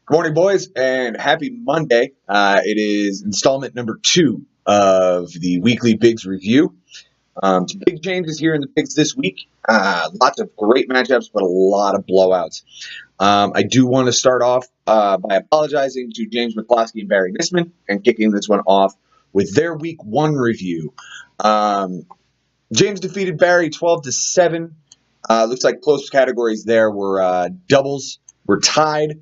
Good morning, boys, and happy Monday. It is installment number 2 of the weekly Bigs review. Some big changes here in the Bigs this week. Lots of great matchups, but a lot of blowouts. I do want to start off by apologizing to James McCloskey and Barry Nisman and kicking this one off with their Week 1 review. James defeated Barry 12-7. Looks like close categories there were doubles were tied.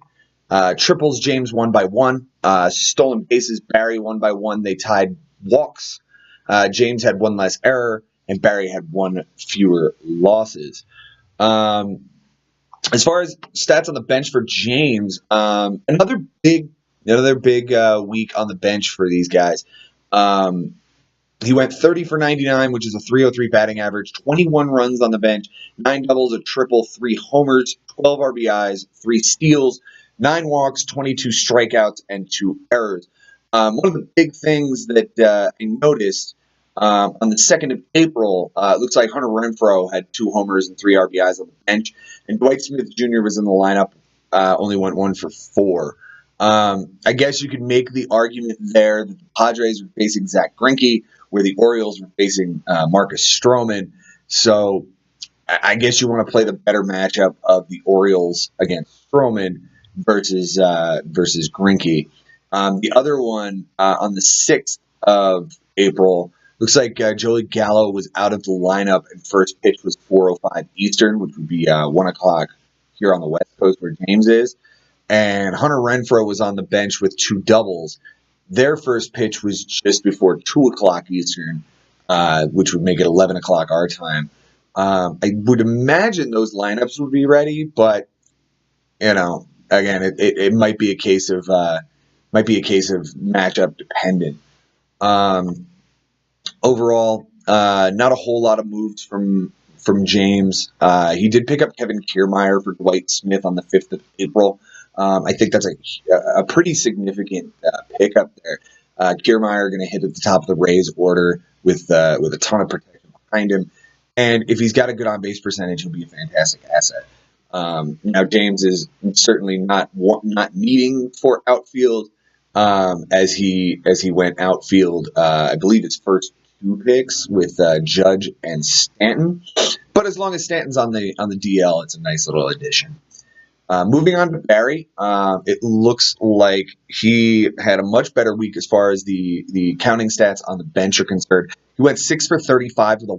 Triples, James won by 1. Stolen bases, Barry won by 1. They tied walks. James had 1 less error, and Barry had 1 fewer losses. As far as stats on the bench for James, another big week on the bench for these guys. He went 30 for 99, which is a .303 batting average, 21 runs on the bench, 9 doubles, a triple, 3 homers, 12 RBIs, 3 steals, 9 walks, 22 strikeouts, and 2 errors. One of the big things that I noticed on the 2nd of April, it looks like Hunter Renfroe had 2 homers and 3 RBIs on the bench, and Dwight Smith Jr. was in the lineup, only went 1 for 4. I guess you could make the argument there that the Padres were facing Zach Greinke, where the Orioles were facing Marcus Stroman. So I guess you want to play the better matchup of the Orioles against Stroman versus Greinke. The other one on the 6th of April, looks like Joey Gallo was out of the lineup, and first pitch was 4:05 Eastern, which would be 1 o'clock here on the West Coast where James is. And Hunter Renfroe was on the bench with 2 doubles. Their first pitch was just before 2 o'clock Eastern, which would make it 11 o'clock our time. I would imagine those lineups would be ready, but again, it might be a case of matchup dependent. Overall, not a whole lot of moves from James. He did pick up Kevin Kiermaier for Dwight Smith on the 5th of April. I think that's a pretty significant pickup there. Kiermaier going to hit at the top of the Rays order with a ton of protection behind him, and if he's got a good on-base percentage, he'll be a fantastic asset. Now James is certainly not needing for outfield as he went outfield. I believe his first 2 picks with Judge and Stanton, but as long as Stanton's on the DL, it's a nice little addition. Moving on to Barry, it looks like he had a much better week as far as the counting stats on the bench are concerned. He went 6 for 35 with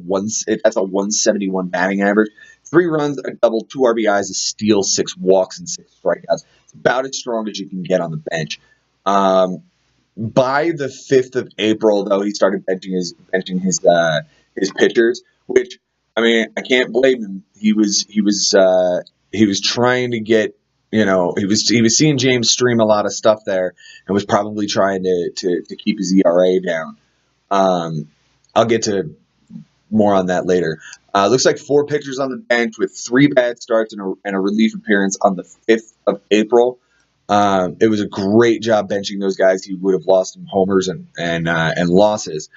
that's a 171 batting average, 3 runs, a double, 2 RBIs, a steal, 6 walks, and 6 strikeouts. It's about as strong as you can get on the bench. By the 5th of April, though, he started benching his pitchers, which, I mean, I can't blame him. He was trying to get, he was seeing James stream a lot of stuff there and was probably trying to keep his ERA down. I'll get to more on that later. Looks like 4 pitchers on the bench with 3 bad starts and a relief appearance on the 5th of April. It was a great job benching those guys. He would have lost some homers and losses.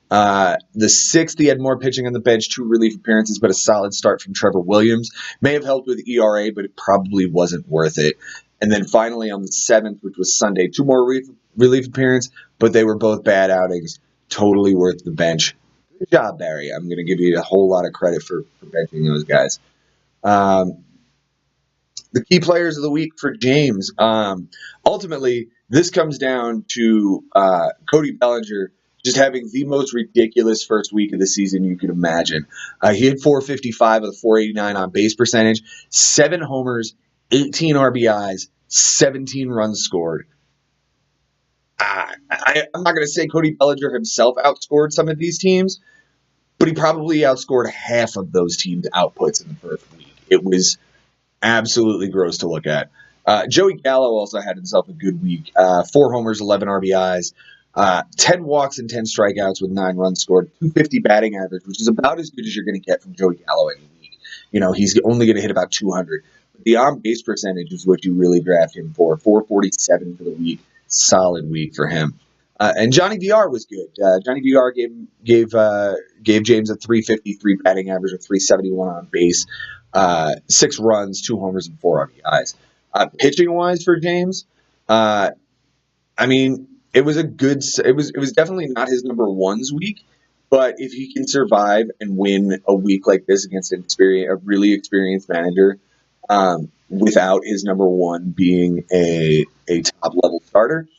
The 6th, he had more pitching on the bench, 2 relief appearances, but a solid start from Trevor Williams. May have helped with ERA, but it probably wasn't worth it. And then finally on the 7th, which was Sunday, 2 more relief appearances, but they were both bad outings. Totally worth the bench. Good job, Barry. I'm going to give you a whole lot of credit for benching those guys. The key players of the week for James. Ultimately, this comes down to Cody Bellinger just having the most ridiculous first week of the season you could imagine. He had 455 with a 489 on base percentage, 7 homers, 18 RBIs, 17 runs scored. I'm not going to say Cody Bellinger himself outscored some of these teams, but he probably outscored half of those teams' outputs in the first week. It was absolutely gross to look at. Joey Gallo also had himself a good week. 4 homers, 11 RBIs, 10 walks and 10 strikeouts with 9 runs scored, 250 batting average, which is about as good as you're going to get from Joey Gallo any week. He's only going to hit about 200. But the on-base percentage is what you really draft him for. 447 for the week. Solid week for him. And Johnny VR was good. Johnny VR gave James a 353 batting average, a 371 on base, 6 runs, 2 homers, and 4 RBIs. Pitching-wise for James, Uh, I mean, it was a good. It was definitely not his number ones week, but if he can survive and win a week like this against a really experienced manager, without his number one being a top level starter,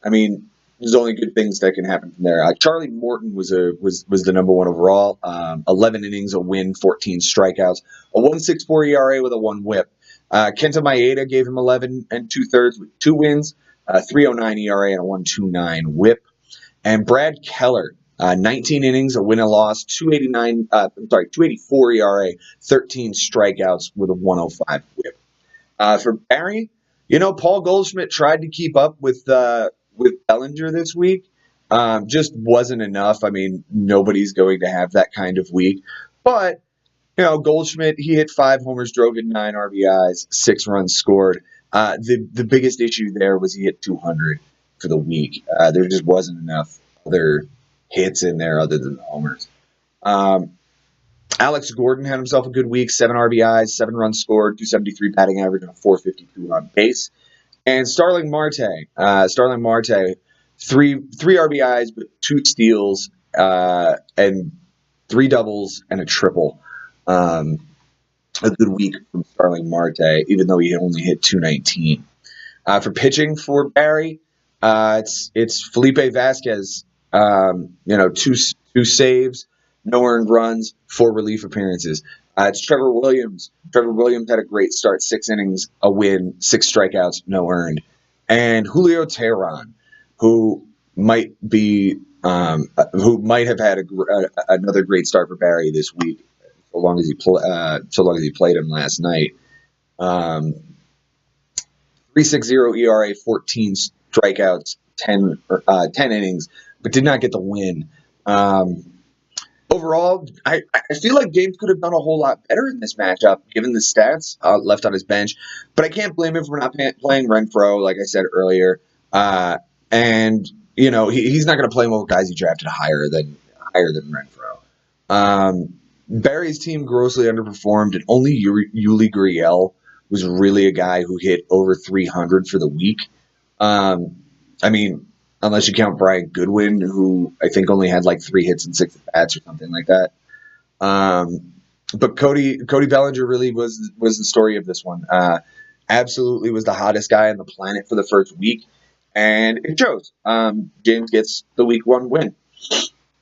I mean, there's only good things that can happen from there. Charlie Morton was the number one overall. 11 innings, a win, 14 strikeouts, a 1.64 ERA with a 1 WHIP. Kenta Maeda gave him 11 and 2/3 with 2 wins, 3.09 ERA and a 1.29 WHIP. And Brad Keller, 19 innings, a win and loss, 284 ERA, 13 strikeouts with a 105 WHIP. For Barry, Paul Goldschmidt tried to keep up with Bellinger this week. Just wasn't enough. I mean, nobody's going to have that kind of week. But, Goldschmidt, he hit 5 homers, drove in 9 RBIs, 6 runs scored. The biggest issue there was he hit 200 for the week. There just wasn't enough other hits in there other than the homers. Alex Gordon had himself a good week, 7 RBIs, 7 runs scored, 273 batting average, and a 452 on base. And Starling Marte, 3 RBIs, but 2 steals, and 3 doubles and a triple. A good week from Starling Marte, even though he only hit 219. For pitching for Barry, it's Felipe Vasquez. 2 saves, no earned runs, 4 relief appearances. It's Trevor Williams. Trevor Williams had a great start, 6 innings, a win, 6 strikeouts, no earned. And Julio Teheran, who might have had another great start for Barry this week, so long as he played him last night. 3.60 ERA, 14 strikeouts, 10 innings, but did not get the win. Overall, I feel like James could have done a whole lot better in this matchup, given the stats left on his bench. But I can't blame him for not playing Renfroe, like I said earlier. And he's not going to play more guys he drafted higher than Renfroe. Barry's team grossly underperformed, and only Yuli Gurriel was really a guy who hit over 300 for the week. I mean, unless you count Brian Goodwin, who I think only had like 3 hits and 6 at-bats or something like that. But Cody Bellinger really was the story of this one. Absolutely was the hottest guy on the planet for the first week, and it shows. James gets the week 1 win.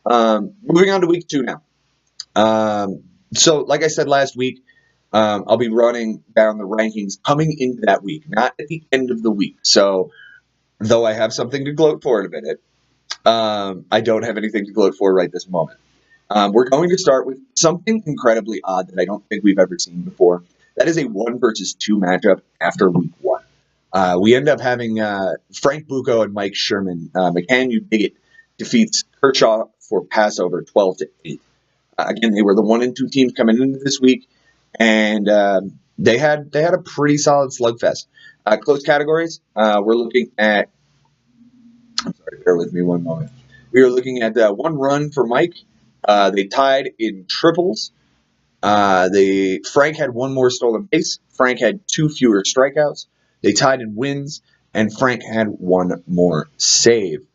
Moving on to week 2 now. So, like I said last week, I'll be running down the rankings coming into that week, not at the end of the week. So, though I have something to gloat for in a minute, I don't have anything to gloat for right this moment. We're going to start with something incredibly odd that I don't think we've ever seen before. That is a 1 versus 2 matchup after week 1. We end up having Frank Bucco and Mike Sherman. McCann Bigot defeats Kershaw for Passover 12-8. Again, they were the 1 and 2 teams coming into this week, and they had a pretty solid slugfest. Close categories. We're looking at. I'm sorry, bear with me one moment. We are looking at 1 run for Mike. They tied in triples. Frank had 1 more stolen base. Frank had 2 fewer strikeouts. They tied in wins, and Frank had 1 more save.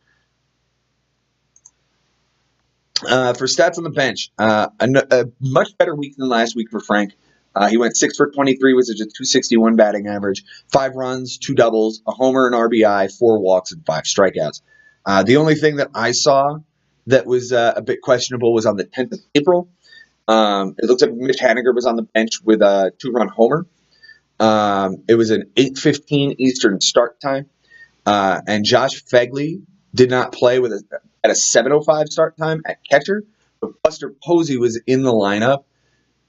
For stats on the bench, a much better week than last week for Frank. He went 6 for 23 with a 261 batting average, 5 runs, 2 doubles, a homer, an RBI, 4 walks, and 5 strikeouts. The only thing that I saw that was a bit questionable was on the 10th of April. It looks like Mitch Haniger was on the bench with a 2-run homer. It was an 8:15 Eastern start time, and Josh Phegley did not play at a 7:05 start time at catcher, but Buster Posey was in the lineup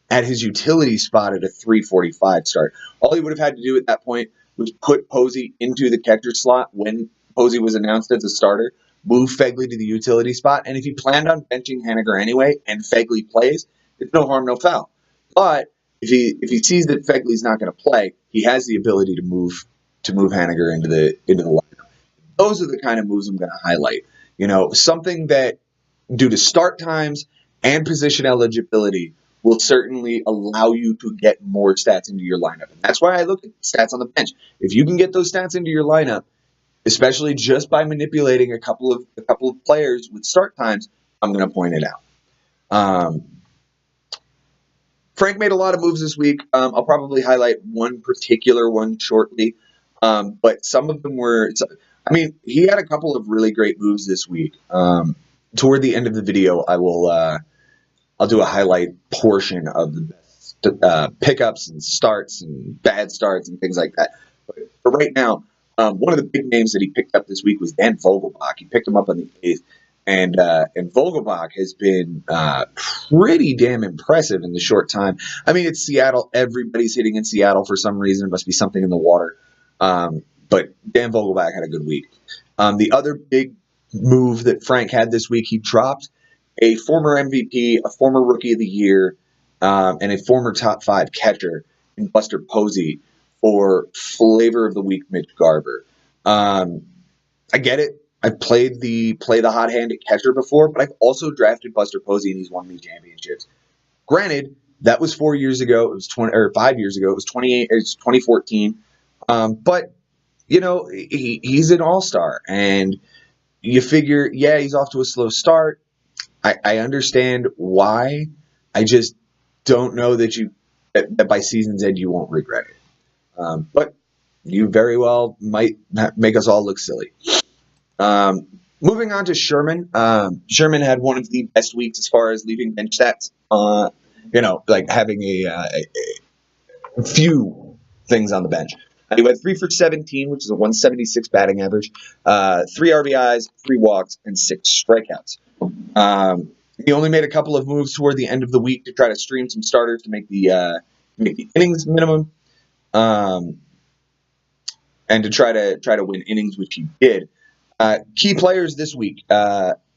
at his utility spot at a 3:45 start. All he would have had to do at that point was put Posey into the catcher slot when Posey was announced as a starter, move Phegley to the utility spot, and if he planned on benching Haniger anyway and Phegley plays, it's no harm, no foul. But if he sees that Phegley's not going to play, he has the ability to move Haniger into the lineup. Those are the kind of moves I'm going to highlight. Something that, due to start times and position eligibility, will certainly allow you to get more stats into your lineup. And that's why I look at stats on the bench. If you can get those stats into your lineup, especially just by manipulating a couple of players with start times. I'm going to point it out. Frank made a lot of moves this week. I'll probably highlight one particular one shortly, but some of them were. I mean, he had a couple of really great moves this week. Toward the end of the video, I'll do a highlight portion of the best pickups and starts and bad starts and things like that. But for right now, one of the big names that he picked up this week was Dan Vogelbach. He picked him up on the 8th. And Vogelbach has been pretty damn impressive in the short time. I mean, it's Seattle. Everybody's hitting in Seattle for some reason. It must be something in the water. But Dan Vogelbach had a good week. The other big move that Frank had this week, he dropped a former MVP, a former Rookie of the Year, and a former top 5 catcher in Buster Posey for Flavor of the Week, Mitch Garver. I get it. I've played the hot hand at catcher before, but I've also drafted Buster Posey and he's won me championships. Granted, that was 4 years ago. It was 5 years ago. It was 2014. But you know, he's an all-star, and you figure, yeah, he's off to a slow start. I understand why. I just don't know that by season's end you won't regret it. But you very well might make us all look silly. Moving on to Sherman. Sherman had one of the best weeks as far as leaving bench stats. Like having a few things on the bench. He went 3 for 17, which is a 176 batting average, 3 RBIs, 3 walks, and 6 strikeouts. He only made a couple of moves toward the end of the week to try to stream some starters to make the innings minimum, and to try to win innings, which he did. Key players this week.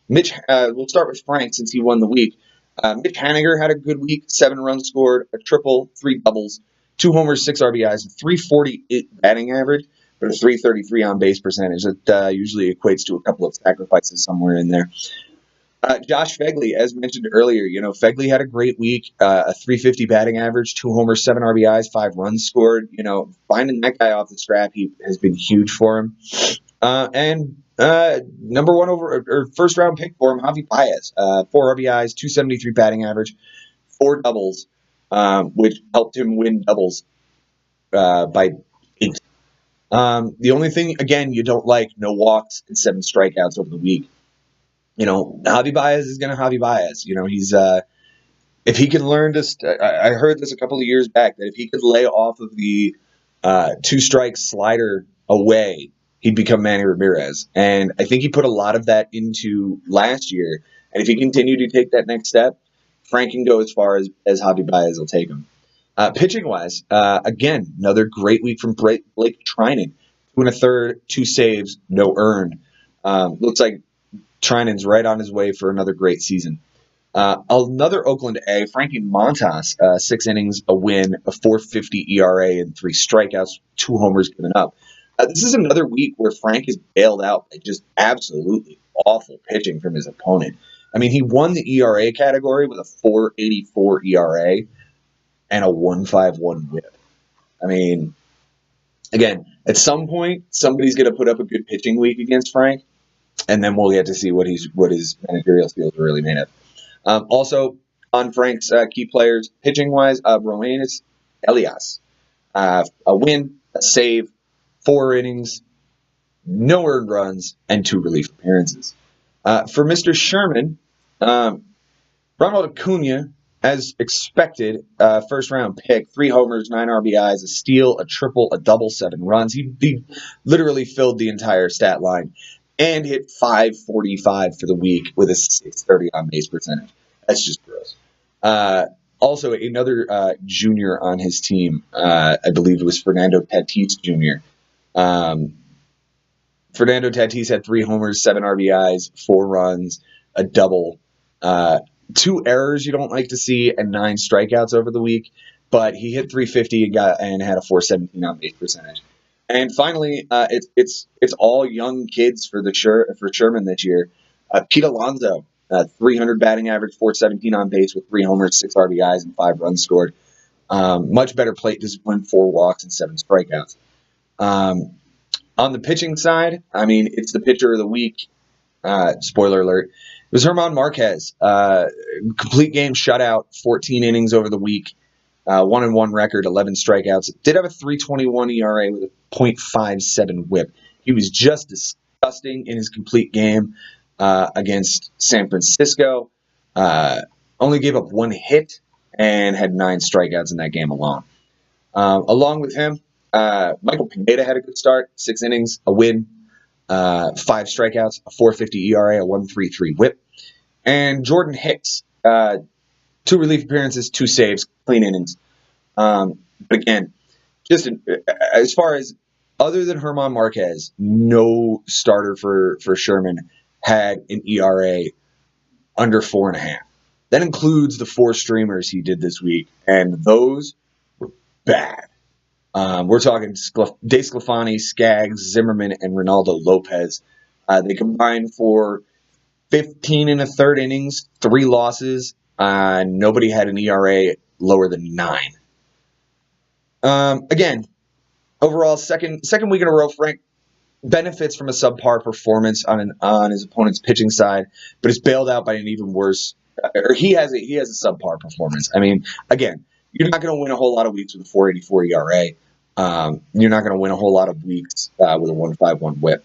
Mitch. We'll start with Frank since he won the week. Mitch Haniger had a good week. 7 runs scored, a triple, 3 doubles, 2 homers, 6 RBIs, a 348 batting average, but a 333 on base percentage. That usually equates to a couple of sacrifices somewhere in there. Josh Phegley, as mentioned earlier, Phegley had a great week. A 350 batting average, 2 homers, 7 RBIs, 5 runs scored. Finding that guy off the scrap heap has been huge for him. And number one first round pick for him, Javi Baez, 4 RBIs, 273 batting average, 4 doubles, which helped him win doubles by 8. The only thing, again, you don't like, no walks and 7 strikeouts over the week. Javi Baez is going to Javi Baez. He's if he can learn to. I heard this a couple of years back that if he could lay off of the 2-strike slider away, he'd become Manny Ramirez. And I think he put a lot of that into last year. And if he continued to take that next step, Frank can go as far as Javi Baez will take him. Pitching-wise, again, another great week from Blake Treinen. 2 1/3, 2 saves, no earned. Looks like Treinen's right on his way for another great season. Another Oakland A, Frankie Montas, 6 innings, a win, a 4.50 ERA, and 3 strikeouts, 2 homers given up. This is another week where Frank is bailed out by just absolutely awful pitching from his opponent. I mean, he won the ERA category with a 4.84 ERA and a 1.51 WHIP. I mean, again, at some point, somebody's going to put up a good pitching week against Frank, and then we'll get to see what his managerial skills are really made of. Also, on Frank's key players, pitching-wise, Romanis Elias, a win, a save, 4 innings, no earned runs, and 2 relief appearances. For Mr. Sherman, Ronald Acuna, as expected, first-round pick, 3 homers, 9 RBIs, a steal, a triple, a double, 7 runs. He literally filled the entire stat line and hit 545 for the week with a 630 on base percentage. That's just gross. Also, another junior on his team, I believe it was Fernando Tatis Jr. Fernando Tatis had 3 homers, 7 RBIs, 4 runs, a double, 2 errors you don't like to see, and 9 strikeouts over the week. But he hit 350 and had a 417 on base percentage. And finally, it's all young kids for Sherman this year. Pete Alonso, 300 batting average, 417 on base with 3 homers, 6 RBIs, and 5 runs scored. Much better plate discipline, 4 walks and 7 strikeouts. On the pitching side, I mean, it's the pitcher of the week. Spoiler alert. It was German Marquez. Complete game shutout, 14 innings over the week. 1-1 record, 11 strikeouts. Did have a 3.21 ERA with a .57 WHIP. He was just disgusting in his complete game against San Francisco. Only gave up 1 hit and had 9 strikeouts in that game alone. Along with him, Michael Pineda had a good start. 6 innings, a win, 5 strikeouts, a 4.50 ERA, a 1.33 WHIP. And Jordan Hicks, 2 relief appearances, 2 saves, clean innings. But again, just as far as other than German Marquez, no starter for Sherman had an ERA under 4.5. That includes the 4 streamers he did this week, and those were bad. We're talking DeSclafani, Skaggs, Zimmerman, and Ronaldo Lopez. They combined for 15 1/3 innings, 3 losses. Nobody had an ERA lower than 9. Again, overall, second week in a row, Frank benefits from a subpar performance on his opponent's pitching side, but is bailed out by an even worse. Or he has a subpar performance. I mean, again, you're not going to win a whole lot of weeks with a 4.84 ERA. You're not going to win a whole lot of weeks with a 1.51 WHIP.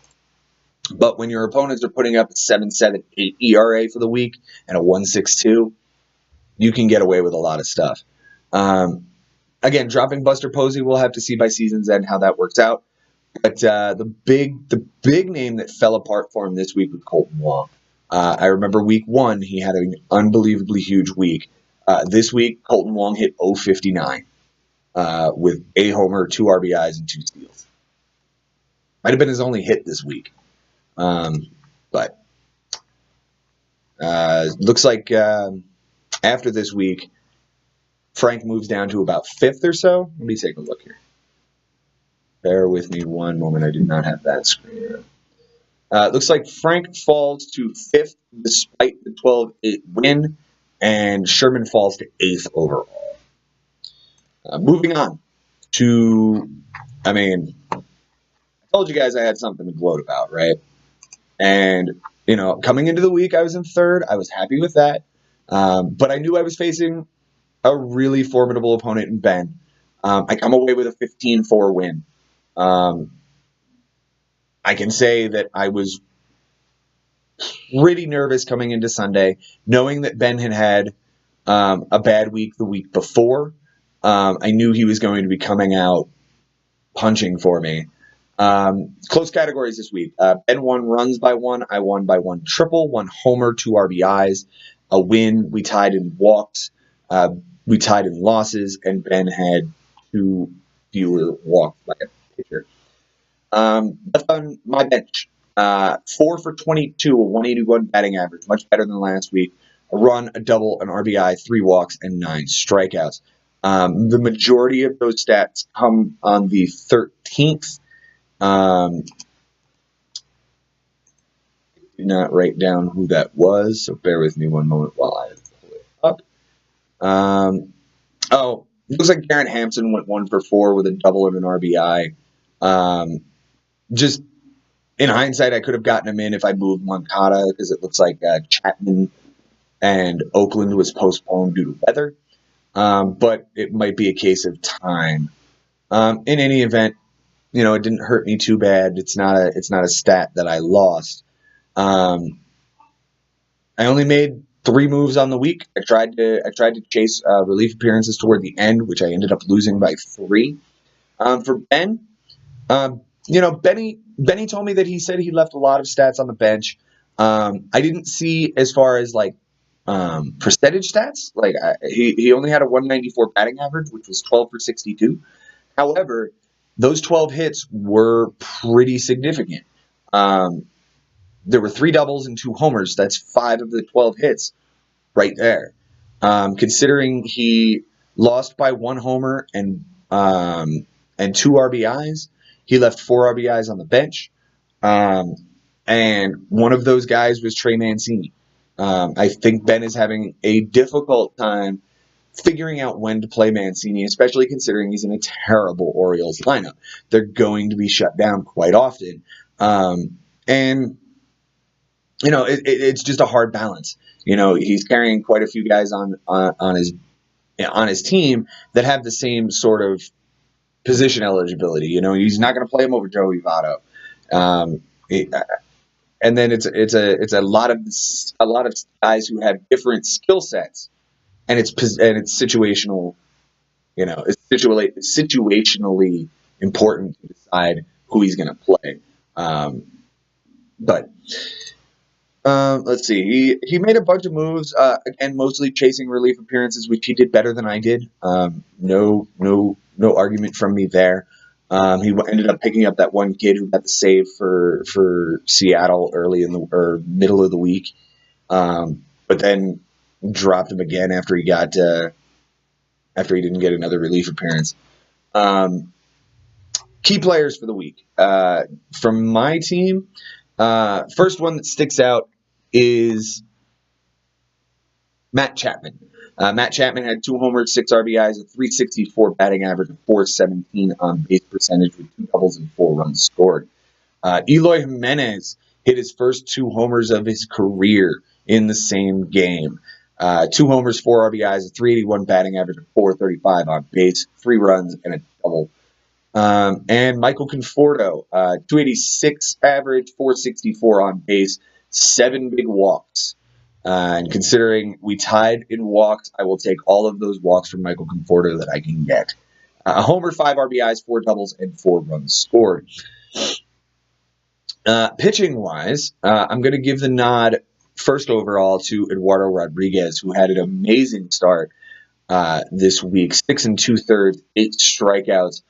But when your opponents are putting up a 7.78 ERA for the week and a 1.62, you can get away with a lot of stuff. Again, dropping Buster Posey, we'll have to see by season's end how that works out. But the big name that fell apart for him this week was Kolten Wong. I remember week 1, he had an unbelievably huge week. This week, Kolten Wong hit .059 with a homer, 2 RBIs, and 2 steals. Might have been his only hit this week. But looks like after this week, Frank moves down to about 5th or so. Let me take a look here. Bear with me one moment. I did not have that screen. Looks like Frank falls to 5th despite the 12-8 win, and Sherman falls to 8th overall. Moving on to, I told you guys I had something to gloat about, right? And, coming into the week, I was in 3rd. I was happy with that. But I knew I was facing a really formidable opponent in Ben. I come away with a 15-4 win. I can say that I was pretty nervous coming into Sunday, knowing that Ben had a bad week the week before. I knew he was going to be coming out punching for me. Close categories this week. Ben won runs by 1. I won by 1 triple, 1 homer, 2 RBIs, a win. We tied in walks. We tied in losses, and Ben had 2 fewer walks by a pitcher. Left on my bench, 4 for 22, a 181 batting average, much better than last week. A run, a double, an RBI, 3 walks, and 9 strikeouts. The majority of those stats come on the 13th. Did not write down who that was, so bear with me one moment while I pull it up. Looks like Garrett Hampson went 1 for 4 with a double and an RBI. Just in hindsight, I could have gotten him in if I moved Moncada, because it looks like Chapman and Oakland was postponed due to weather. But it might be a case of time. In any event, it didn't hurt me too bad. It's not a stat that I lost. I only made 3 moves on the week. I tried to chase relief appearances toward the end, which I ended up losing by 3. For Ben, Benny told me that he said he left a lot of stats on the bench. I didn't see as far as percentage stats. He only had a 194 batting average, which was 12 for 62. However, those 12 hits were pretty significant. There were 3 doubles and 2 homers. That's 5 of the 12 hits right there. Considering he lost by 1 homer and 2 RBIs, he left 4 RBIs on the bench. And one of those guys was Trey Mancini. I think Ben is having a difficult time figuring out when to play Mancini, especially considering he's in a terrible Orioles lineup. They're going to be shut down quite often. And, you know, it's just a hard balance. You know, he's carrying quite a few guys on his team that have the same sort of position eligibility. You know, he's not going to play him over Joey Votto. And then it's a lot of guys who have different skill sets, and it's situational. You know, it's situationally important to decide who he's going to play. But let's see. He made a bunch of moves. Again, mostly chasing relief appearances, which he did better than I did. No argument from me there. He ended up picking up that one kid who got the save for Seattle early in the middle of the week, but then dropped him again after he didn't get another relief appearance. Key players for the week from my team. First one that sticks out is Matt Chapman. Matt Chapman had 2 homers, 6 RBIs, a .364 batting average, a .417 on base percentage with 2 doubles and 4 runs scored. Eloy Jimenez hit his first 2 homers of his career in the same game. 2 homers, 4 RBIs, a .381 batting average, a .435 on base, 3 runs, and a double. And Michael Conforto, .286 average, .464 on base, 7 big walks. And considering we tied in walks, I will take all of those walks from Michael Conforto that I can get. A homer, 5 RBIs, 4 doubles, and 4 runs scored. Pitching-wise, I'm going to give the nod first overall to Eduardo Rodriguez, who had an amazing start this week. 6 2/3, 8 strikeouts,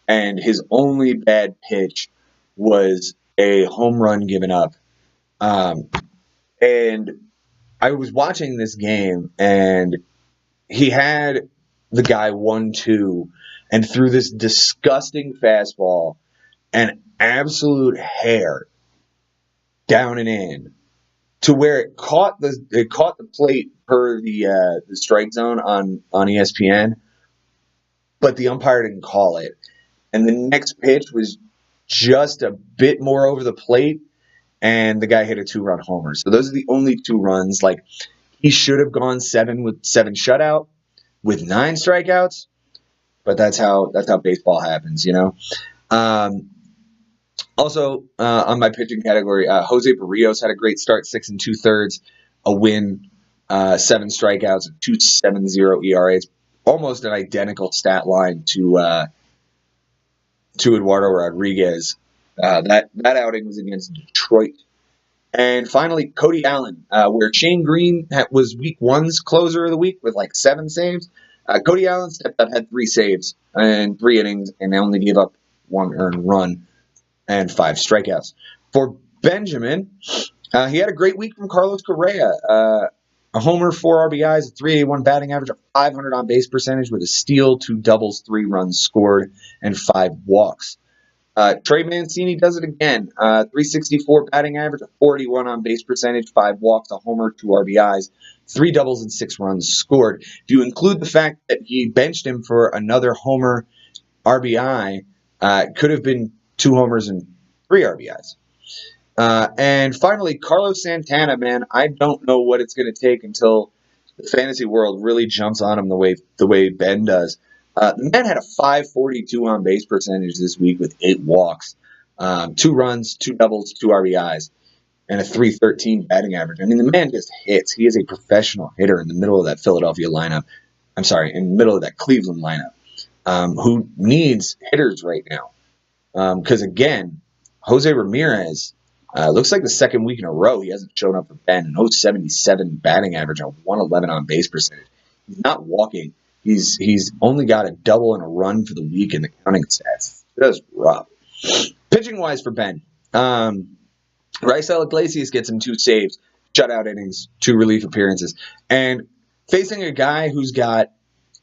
and his only bad pitch was a home run given up. And I was watching this game, and he had the guy 1-2 and threw this disgusting fastball, an absolute hair down and in, to where it caught the plate per the strike zone on ESPN, but the umpire didn't call it. And the next pitch was just a bit more over the plate, and the guy hit a 2-run homer. So those are the only 2 runs. Like, he should have gone 7 shutout with 9 strikeouts, but that's how baseball happens, you know. Also, on my pitching category, Jose Barrios had a great start, 6 2/3, a win, 7 strikeouts, a 2.70 ERA. It's almost an identical stat line to Eduardo Rodriguez. That outing was against Detroit. And finally, Cody Allen, where Shane Green was week 1's closer of the week with like 7 saves. Cody Allen stepped up, had 3 saves and 3 innings, and only gave up 1 earned run and 5 strikeouts. For Benjamin, he had a great week from Carlos Correa. A homer, 4 RBIs, a .381 batting average, a .500 on base percentage with a steal, 2 doubles, 3 runs scored, and 5 walks. Trey Mancini does it again. .364 batting average, a .481 on base percentage, 5 walks, a homer, 2 RBIs, 3 doubles, and 6 runs scored. If you include the fact that he benched him for another homer RBI, could have been 2 homers and 3 RBIs. And finally, Carlos Santana, man, I don't know what it's going to take until the fantasy world really jumps on him the way Ben does. The man had a .542 on base percentage this week with 8 walks, 2 runs, 2 doubles, 2 RBIs, and a .313 batting average. I mean, the man just hits. He is a professional hitter in the middle of that Philadelphia lineup. I'm sorry, in the middle of that Cleveland lineup, who needs hitters right now. Because, again, Jose Ramirez looks like the 2nd week in a row he hasn't shown up for Ben. An .077 batting average, a .111 on base percentage. He's not walking. He's only got a double and a run for the week in the counting stats. That's rough. Pitching-wise for Ben, Raisel Iglesias gets him 2 saves, shutout innings, 2 relief appearances. And facing a guy who's got,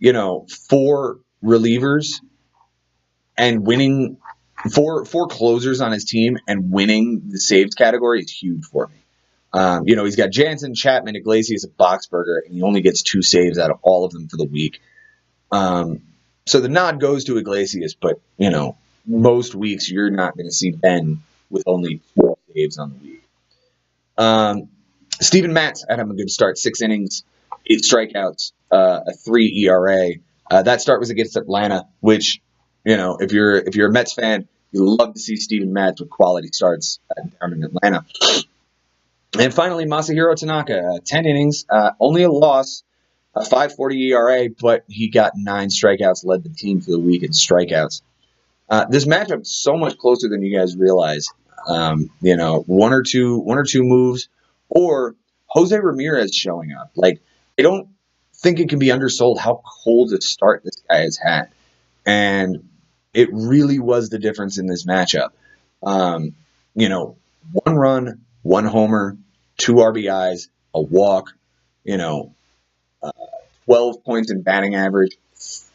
4 relievers and winning four closers on his team and winning the saves category is huge for me. He's got Jansen, Chapman, Iglesias, and Boxberger, and he only gets 2 saves out of all of them for the week. So the nod goes to Iglesias, but, most weeks you're not going to see Ben with only 4 saves on the week. Steven Matz had him a good start, 6 innings, 8 strikeouts, a 3 ERA. That start was against Atlanta, which, if you're a Mets fan, you love to see Steven Matz with quality starts down in Atlanta. And finally, Masahiro Tanaka, 10 innings, only a loss, a 5.40 ERA, but he got 9 strikeouts, led the team for the week in strikeouts. This matchup is so much closer than you guys realize. One or two moves, or Jose Ramirez showing up. Like, I don't think it can be undersold how cold a start this guy has had, and it really was the difference in this matchup. 1 run, 1 homer, 2 RBIs, a walk, 12 points in batting average,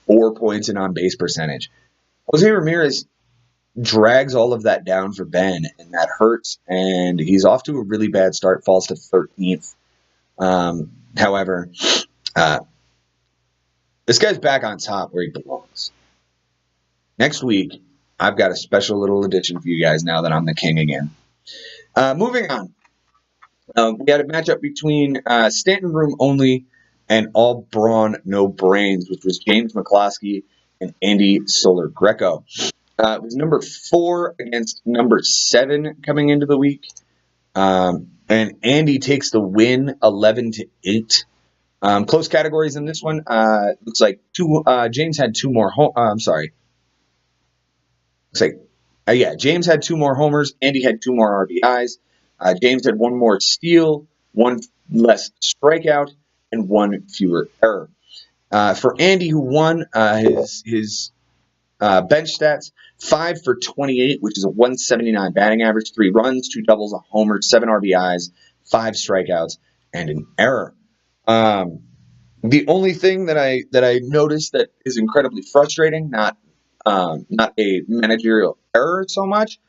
4 points in on-base percentage. Jose Ramirez drags all of that down for Ben, and that hurts, and he's off to a really bad start, falls to 13th. However, this guy's back on top where he belongs. Next week, I've got a special little addition for you guys now that I'm the king again. Moving on. We had a matchup between Stanton Room Only and All Brawn No Brains, which was James McCloskey and Andy Solar Greco. It was number 4 against number 7 coming into the week. And Andy takes the win 11-8. Close categories in this one. Looks like James had 2 more. James had 2 more homers. Andy had 2 more RBIs. James had 1 more steal, 1 less strikeout, and 1 fewer error. For Andy, who won his bench stats, 5 for 28, which is a 179 batting average, 3 runs, 2 doubles, a homer, 7 RBIs, 5 strikeouts, and an error. The only thing that I noticed that is incredibly frustrating, not a managerial error so much,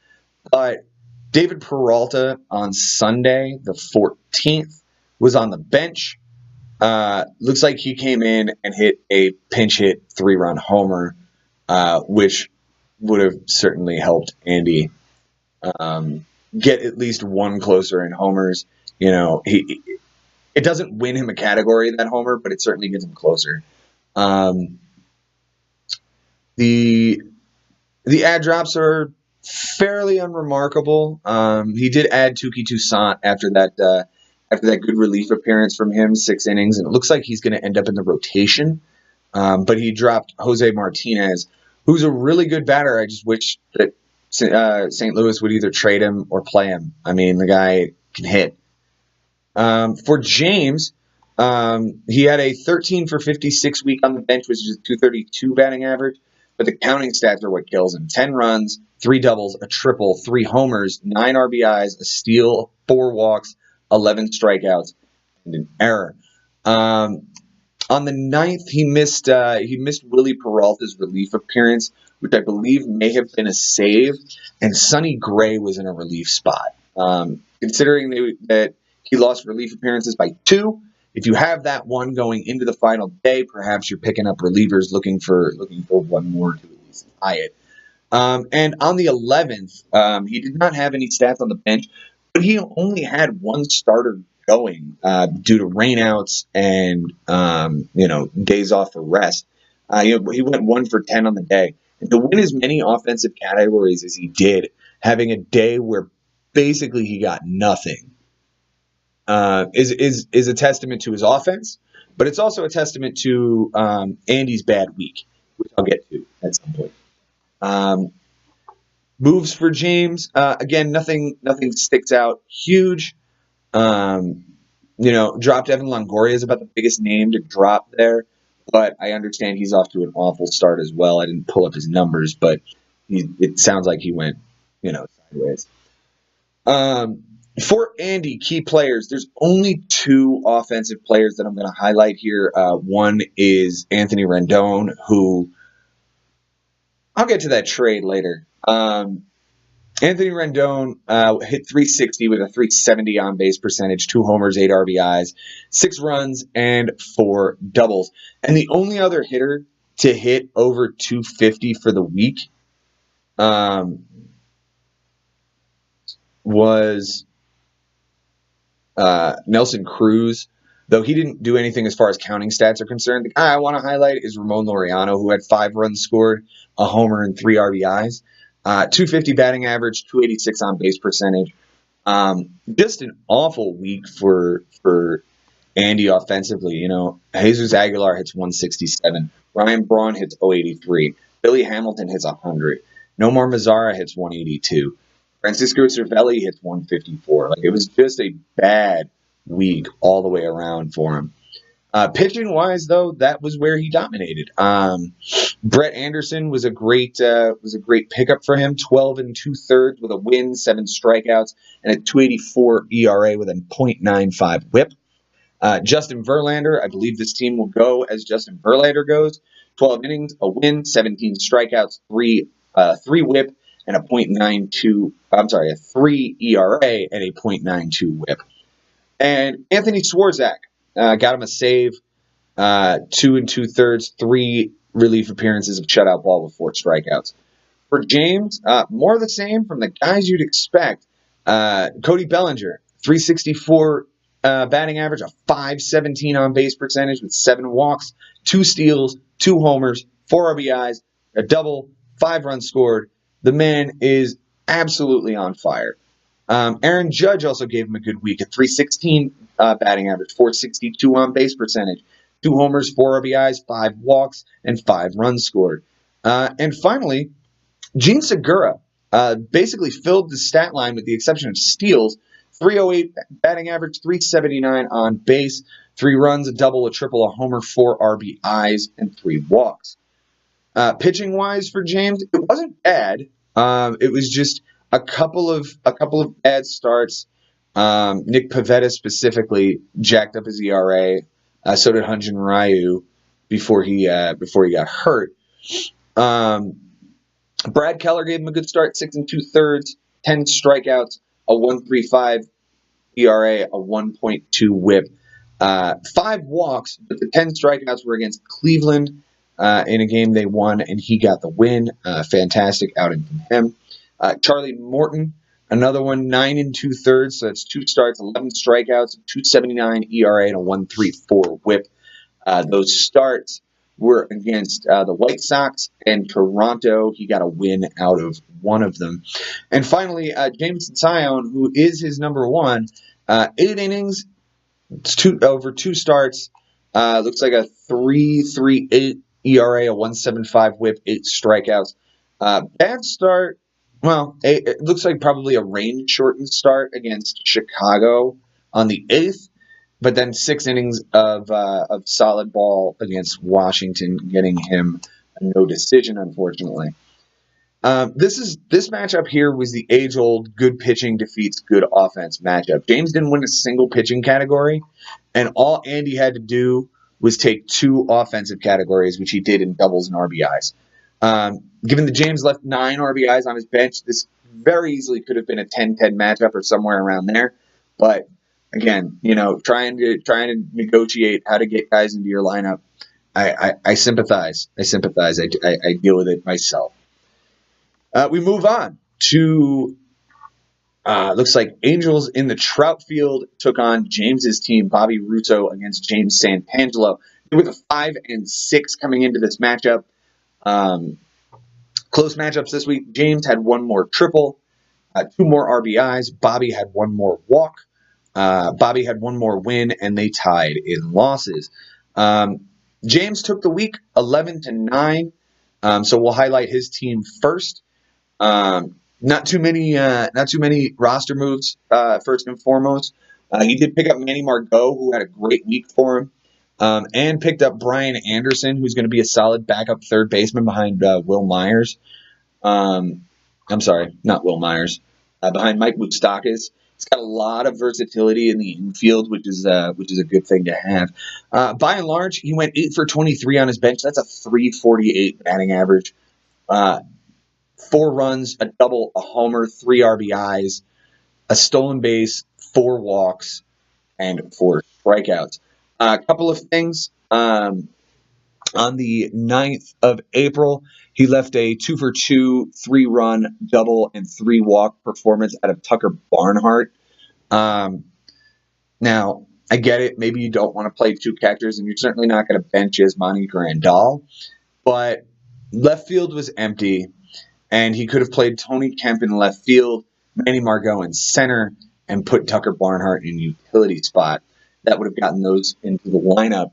but David Peralta on Sunday, the 14th, was on the bench. Looks like he came in and hit a pinch hit 3-run homer, which would have certainly helped Andy get at least 1 closer in homers. It doesn't win him a category, that homer, but it certainly gets him closer. The ad drops are fairly unremarkable. He did add Touki Toussaint after that good relief appearance from him, 6 innings, and it looks like he's going to end up in the rotation. But he dropped Jose Martinez, who's a really good batter. I just wish that St. Louis would either trade him or play him. I mean, the guy can hit. For James, he had a 13 for 56 week on the bench, which is a 232 batting average. But the counting stats are what kills him. 10 runs, 3 doubles, a triple, 3 homers, 9 RBIs, a steal, 4 walks, 11 strikeouts, and an error. On the 9th, he missed Willie Peralta's relief appearance, which I believe may have been a save, and Sonny Gray was in a relief spot. Considering that he lost relief appearances by 2, if you have that one going into the final day, perhaps you're picking up relievers looking for 1 more to at least tie it. And on the 11th, he did not have any stats on the bench, but he only had 1 starter going due to rainouts and days off for rest. He went 1 for 10 on the day, and to win as many offensive categories as he did, having a day where basically he got nothing, is a testament to his offense, but it's also a testament to Andy's bad week, which I'll get to at some point. Moves for James, again, nothing sticks out huge. Dropped Evan Longoria is about the biggest name to drop there, but I understand he's off to an awful start as well. I didn't pull up his numbers, but it sounds like he went, sideways. For Andy, key players, there's only 2 offensive players that I'm going to highlight here. One is Anthony Rendon, who I'll get to that trade later. Anthony Rendon hit 360 with a 370 on base percentage, 2 homers, 8 RBIs, 6 runs, and 4 doubles. And the only other hitter to hit over 250 for the week was Nelson Cruz, though he didn't do anything as far as counting stats are concerned. The guy I want to highlight is Ramon Laureano, who had 5 runs scored, a homer, and 3 RBIs. 250 batting average, 286 on base percentage. Just an awful week for Andy offensively. You know, Jesus Aguilar hits 167. Ryan Braun hits 083. Billy Hamilton hits 100. Nomar Mazara hits 182. Francisco Cervelli hits 154. Like, it was just a bad week all the way around for him. Pitching wise, though, that was where he dominated. Brett Anderson was a great pickup for him. 12 2/3 with a win, 7 strikeouts, and a 2.84 ERA with a .95 WHIP. Justin Verlander, I believe this team will go as Justin Verlander goes. 12 innings, a win, 17 strikeouts, 3 WHIP, and a .92. I'm sorry, a 3 ERA and a .92 WHIP. And Anthony Swarzak. Got him a save, 2 2/3, 3 relief appearances of shutout ball with 4 strikeouts. For James, more of the same from the guys you'd expect. Cody Bellinger, 364 batting average, a 517 on base percentage with 7 walks, 2 steals, 2 homers, 4 RBIs, a double, 5 runs scored. The man is absolutely on fire. Aaron Judge also gave him a good week, a 316 batting average, 462 on base percentage, 2 homers, 4 RBIs, 5 walks, and 5 runs scored. And finally, Gene Segura basically filled the stat line with the exception of steals. 308 batting average, 379 on base, 3 runs, a double, a triple, a homer, 4 RBIs, and 3 walks. Pitching wise for James, it wasn't bad. It was just a couple of bad starts. Nick Pivetta specifically jacked up his ERA. So did Hyun-Jin Ryu before he got hurt. Brad Keller gave him a good start, 6 2/3, 10 strikeouts, a 1.35 ERA, a 1.2 WHIP, 5 walks, but the 10 strikeouts were against Cleveland in a game they won, and he got the win. Fantastic outing from him. Charlie Morton, another one, 9 2/3, so that's 2 starts, 11 strikeouts, 2.79 ERA, and a 1.34 WHIP. Those starts were against the White Sox and Toronto. He got a win out of one of them. And finally, Jameson Taillon, who is his number 1, 8 innings, over 2 starts, looks like a 3.38 ERA, a 1.75 WHIP, 8 strikeouts. Bad start. Well, it looks like probably a rain-shortened start against Chicago on the 8th, but then 6 innings of solid ball against Washington, getting him a no decision, unfortunately. This matchup here was the age-old good pitching defeats good offense matchup. James didn't win a single pitching category, and all Andy had to do was take 2 offensive categories, which he did in doubles and RBIs. Given that James left 9 RBIs on his bench, this very easily could have been a 10-10 matchup or somewhere around there. But again, you know, trying to negotiate how to get guys into your lineup, I sympathize. I deal with it myself. We move on to looks like Angels in the Trout field took on James's team, Bobby Russo against James Santangelo. It was a 5-6 coming into this matchup. Close matchups this week. James had 1 more triple, 2 more RBIs. Bobby had 1 more walk. Bobby had 1 more win, and they tied in losses. James took the week 11-9. So we'll highlight his team first. Not too many roster moves. First and foremost, he did pick up Manny Margot, who had a great week for him. And picked up Brian Anderson, who's going to be a solid backup third baseman behind Will Myers. I'm sorry, not Will Myers. Behind Mike Moustakas. He's got a lot of versatility in the infield, which is a good thing to have. By and large, he went 8 for 23 on his bench. That's a 3.48 batting average. 4 runs, a double, a homer, 3 RBIs, a stolen base, 4 walks, and 4 strikeouts. A couple of things. On the 9th of April, he left a 2-for-2, 3-run double, and 3-walk performance out of Tucker Barnhart. Now, I get it. Maybe you don't want to play 2 catchers, and you're certainly not going to bench Yasmani Grandal. But left field was empty, and he could have played Tony Kemp in left field, Manny Margot in center, and put Tucker Barnhart in utility spot. That would have gotten those into the lineup,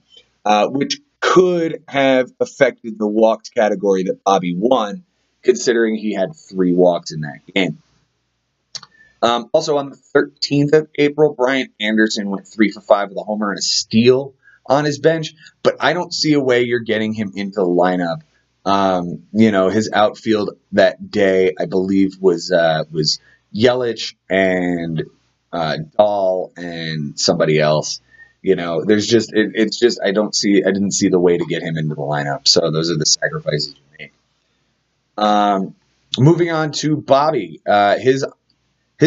which could have affected the walks category that Bobby won, considering he had 3 walks in that game. Also on the 13th of April, Brian Anderson went 3 for 5 with a homer and a steal on his bench, but I don't see a way you're getting him into the lineup. His outfield that day, I believe, was Yelich and Dahl and somebody else. There's just I didn't see the way to get him into the lineup. So those are the sacrifices you make. Moving on to Bobby, his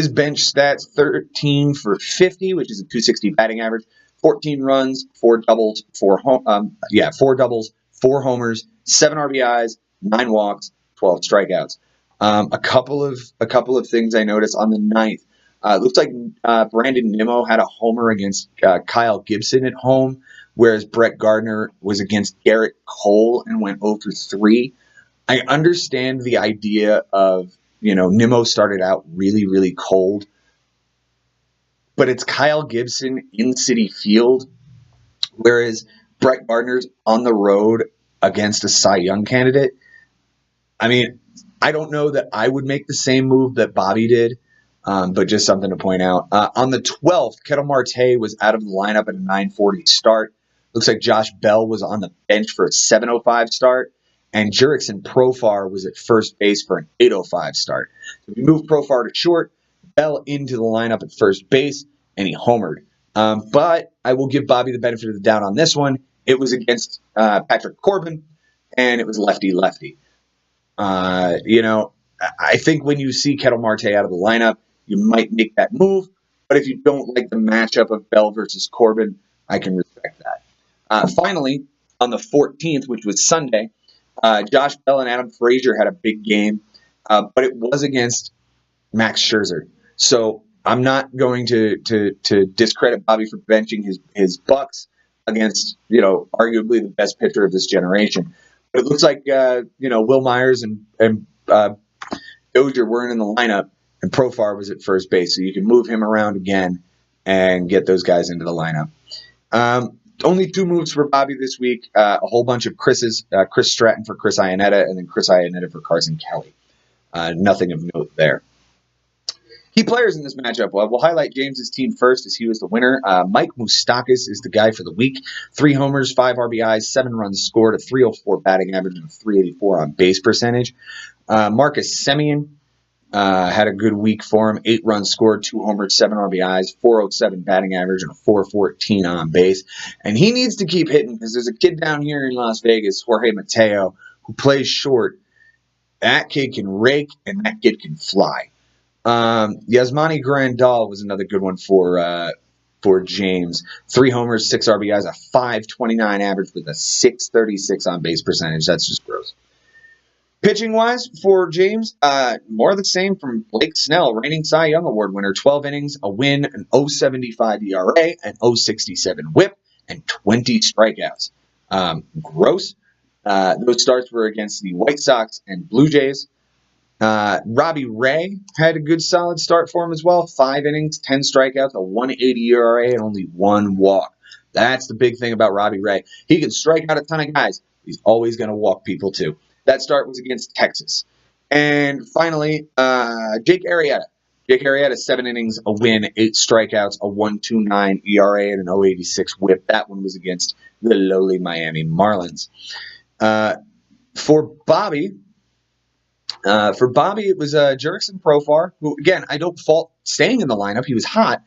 bench stats: 13 for 50, which is a 260 batting average, 14 runs, 4 doubles, 4 doubles, 4 homers, 7 RBIs, 9 walks, 12 strikeouts. A couple of things I noticed on the 9th. It looks like Brandon Nimmo had a homer against Kyle Gibson at home, whereas Brett Gardner was against Garrett Cole and went 0 for 3. I understand the idea of, Nimmo started out really, really cold, but it's Kyle Gibson in Citi Field, whereas Brett Gardner's on the road against a Cy Young candidate. I mean, I don't know that I would make the same move that Bobby did, but just something to point out. On the 12th, Ketel Marte was out of the lineup at a 9:40 start. Looks like Josh Bell was on the bench for a 7:05 start, and Jurickson Profar was at first base for an 8:05 start. So if you move Profar to short, Bell into the lineup at first base, and he homered. But I will give Bobby the benefit of the doubt on this one. It was against Patrick Corbin, and it was lefty-lefty. I think when you see Ketel Marte out of the lineup, you might make that move. But if you don't like the matchup of Bell versus Corbin, I can respect that. Finally, on the 14th, which was Sunday, Josh Bell and Adam Frazier had a big game, but it was against Max Scherzer. So I'm not going to discredit Bobby for benching his Bucks against, arguably the best pitcher of this generation. But it looks like, Will Myers and Dozier weren't in the lineup, and Profar was at first base. So you can move him around again and get those guys into the lineup. Only 2 moves for Bobby this week. A whole bunch of Chris's. Chris Stratton for Chris Iannetta, and then Chris Iannetta for Carson Kelly. Nothing of note there. Key players in this matchup. Well, we'll highlight James's team first, as he was the winner. Mike Moustakas is the guy for the week. 3 homers, 5 RBIs, 7 runs scored, a 304 batting average, and a 384 on base percentage. Marcus Semien had a good week for him. 8 runs scored, 2 homers, 7 RBIs, 407 batting average, and a 414 on base. And he needs to keep hitting, because there's a kid down here in Las Vegas, Jorge Mateo, who plays short. That kid can rake, and that kid can fly. Yasmani Grandal was another good one for James. 3 homers, 6 RBIs, a 529 average with a 636 on base percentage. That's just gross. Pitching wise for James, more of the same from Blake Snell, reigning Cy Young Award winner. 12 innings, a win, an 0.75 ERA, an 0.67 WHIP, and 20 strikeouts. Gross. Those starts were against the White Sox and Blue Jays. Robbie Ray had a good solid start for him as well. 5 innings, 10 strikeouts, a 1.80 ERA, and only 1 walk. That's the big thing about Robbie Ray. He can strike out a ton of guys. He's always going to walk people too. That start was against Texas. And finally, Jake Arrieta. Jake Arrieta, 7 innings, a win, 8 strikeouts, a 1.29 ERA, and an 0.86 WHIP. That one was against the lowly Miami Marlins. For Bobby, it was Jurickson Profar, who, again, I don't fault staying in the lineup. He was hot.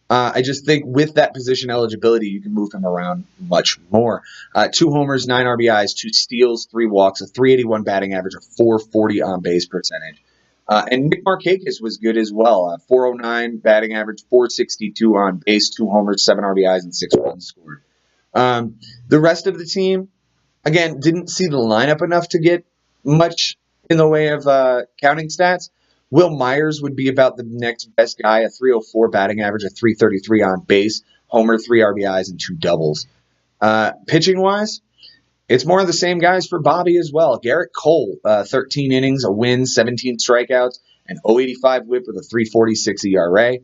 I just think with that position eligibility, you can move him around much more. 2 homers, 9 RBIs, 2 steals, 3 walks, a 381 batting average, a 440 on base percentage. And Nick Markakis was good as well. 409 batting average, 462 on base, 2 homers, 7 RBIs, and 6 runs scored. The rest of the team, again, didn't see the lineup enough to get much in the way of counting stats. Will Myers would be about the next best guy, a 304 batting average, a 333 on base, homer, 3 RBIs, and 2 doubles. Pitching-wise, it's more of the same guys for Bobby as well. Garrett Cole, 13 innings, a win, 17 strikeouts, an 0.85 whip with a 3.46 ERA.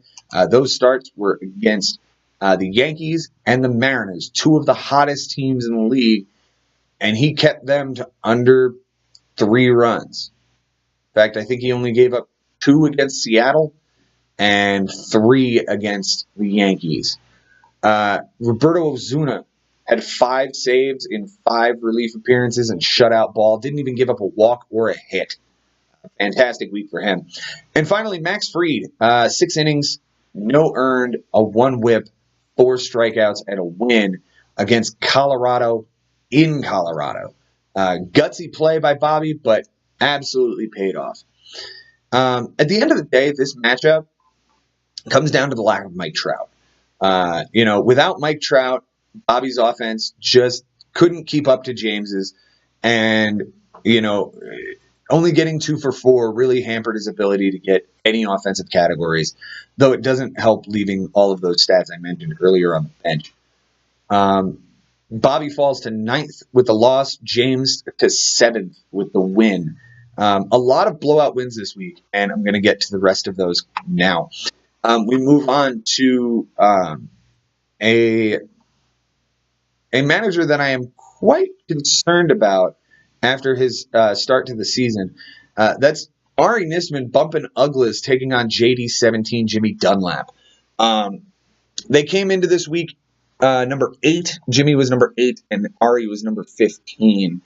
Those starts were against the Yankees and the Mariners, 2 of the hottest teams in the league, and he kept them to under 3 runs. In fact, I think he only gave up 2 against Seattle and 3 against the Yankees. Roberto Osuna had 5 saves in 5 relief appearances and shutout ball. Didn't even give up a walk or a hit. Fantastic week for him. And finally, Max Fried, 6 innings, no earned, a 1 whip, 4 strikeouts, and a win against Colorado in Colorado. Gutsy play by Bobby, but absolutely paid off. At the end of the day, this matchup comes down to the lack of Mike Trout. Without Mike Trout, Bobby's offense just couldn't keep up to James's, and only getting 2 for 4 really hampered his ability to get any offensive categories, though it doesn't help leaving all of those stats I mentioned earlier on the bench. Bobby falls to 9th with the loss, James to 7th with the win. A lot of blowout wins this week, and I'm going to get to the rest of those now. We move on to a manager that I am quite concerned about after his start to the season. That's Ari Nisman bumping Uglas, taking on JD17 Jimmy Dunlap. They came into this week number 8. Jimmy was number 8, and Ari was number 15.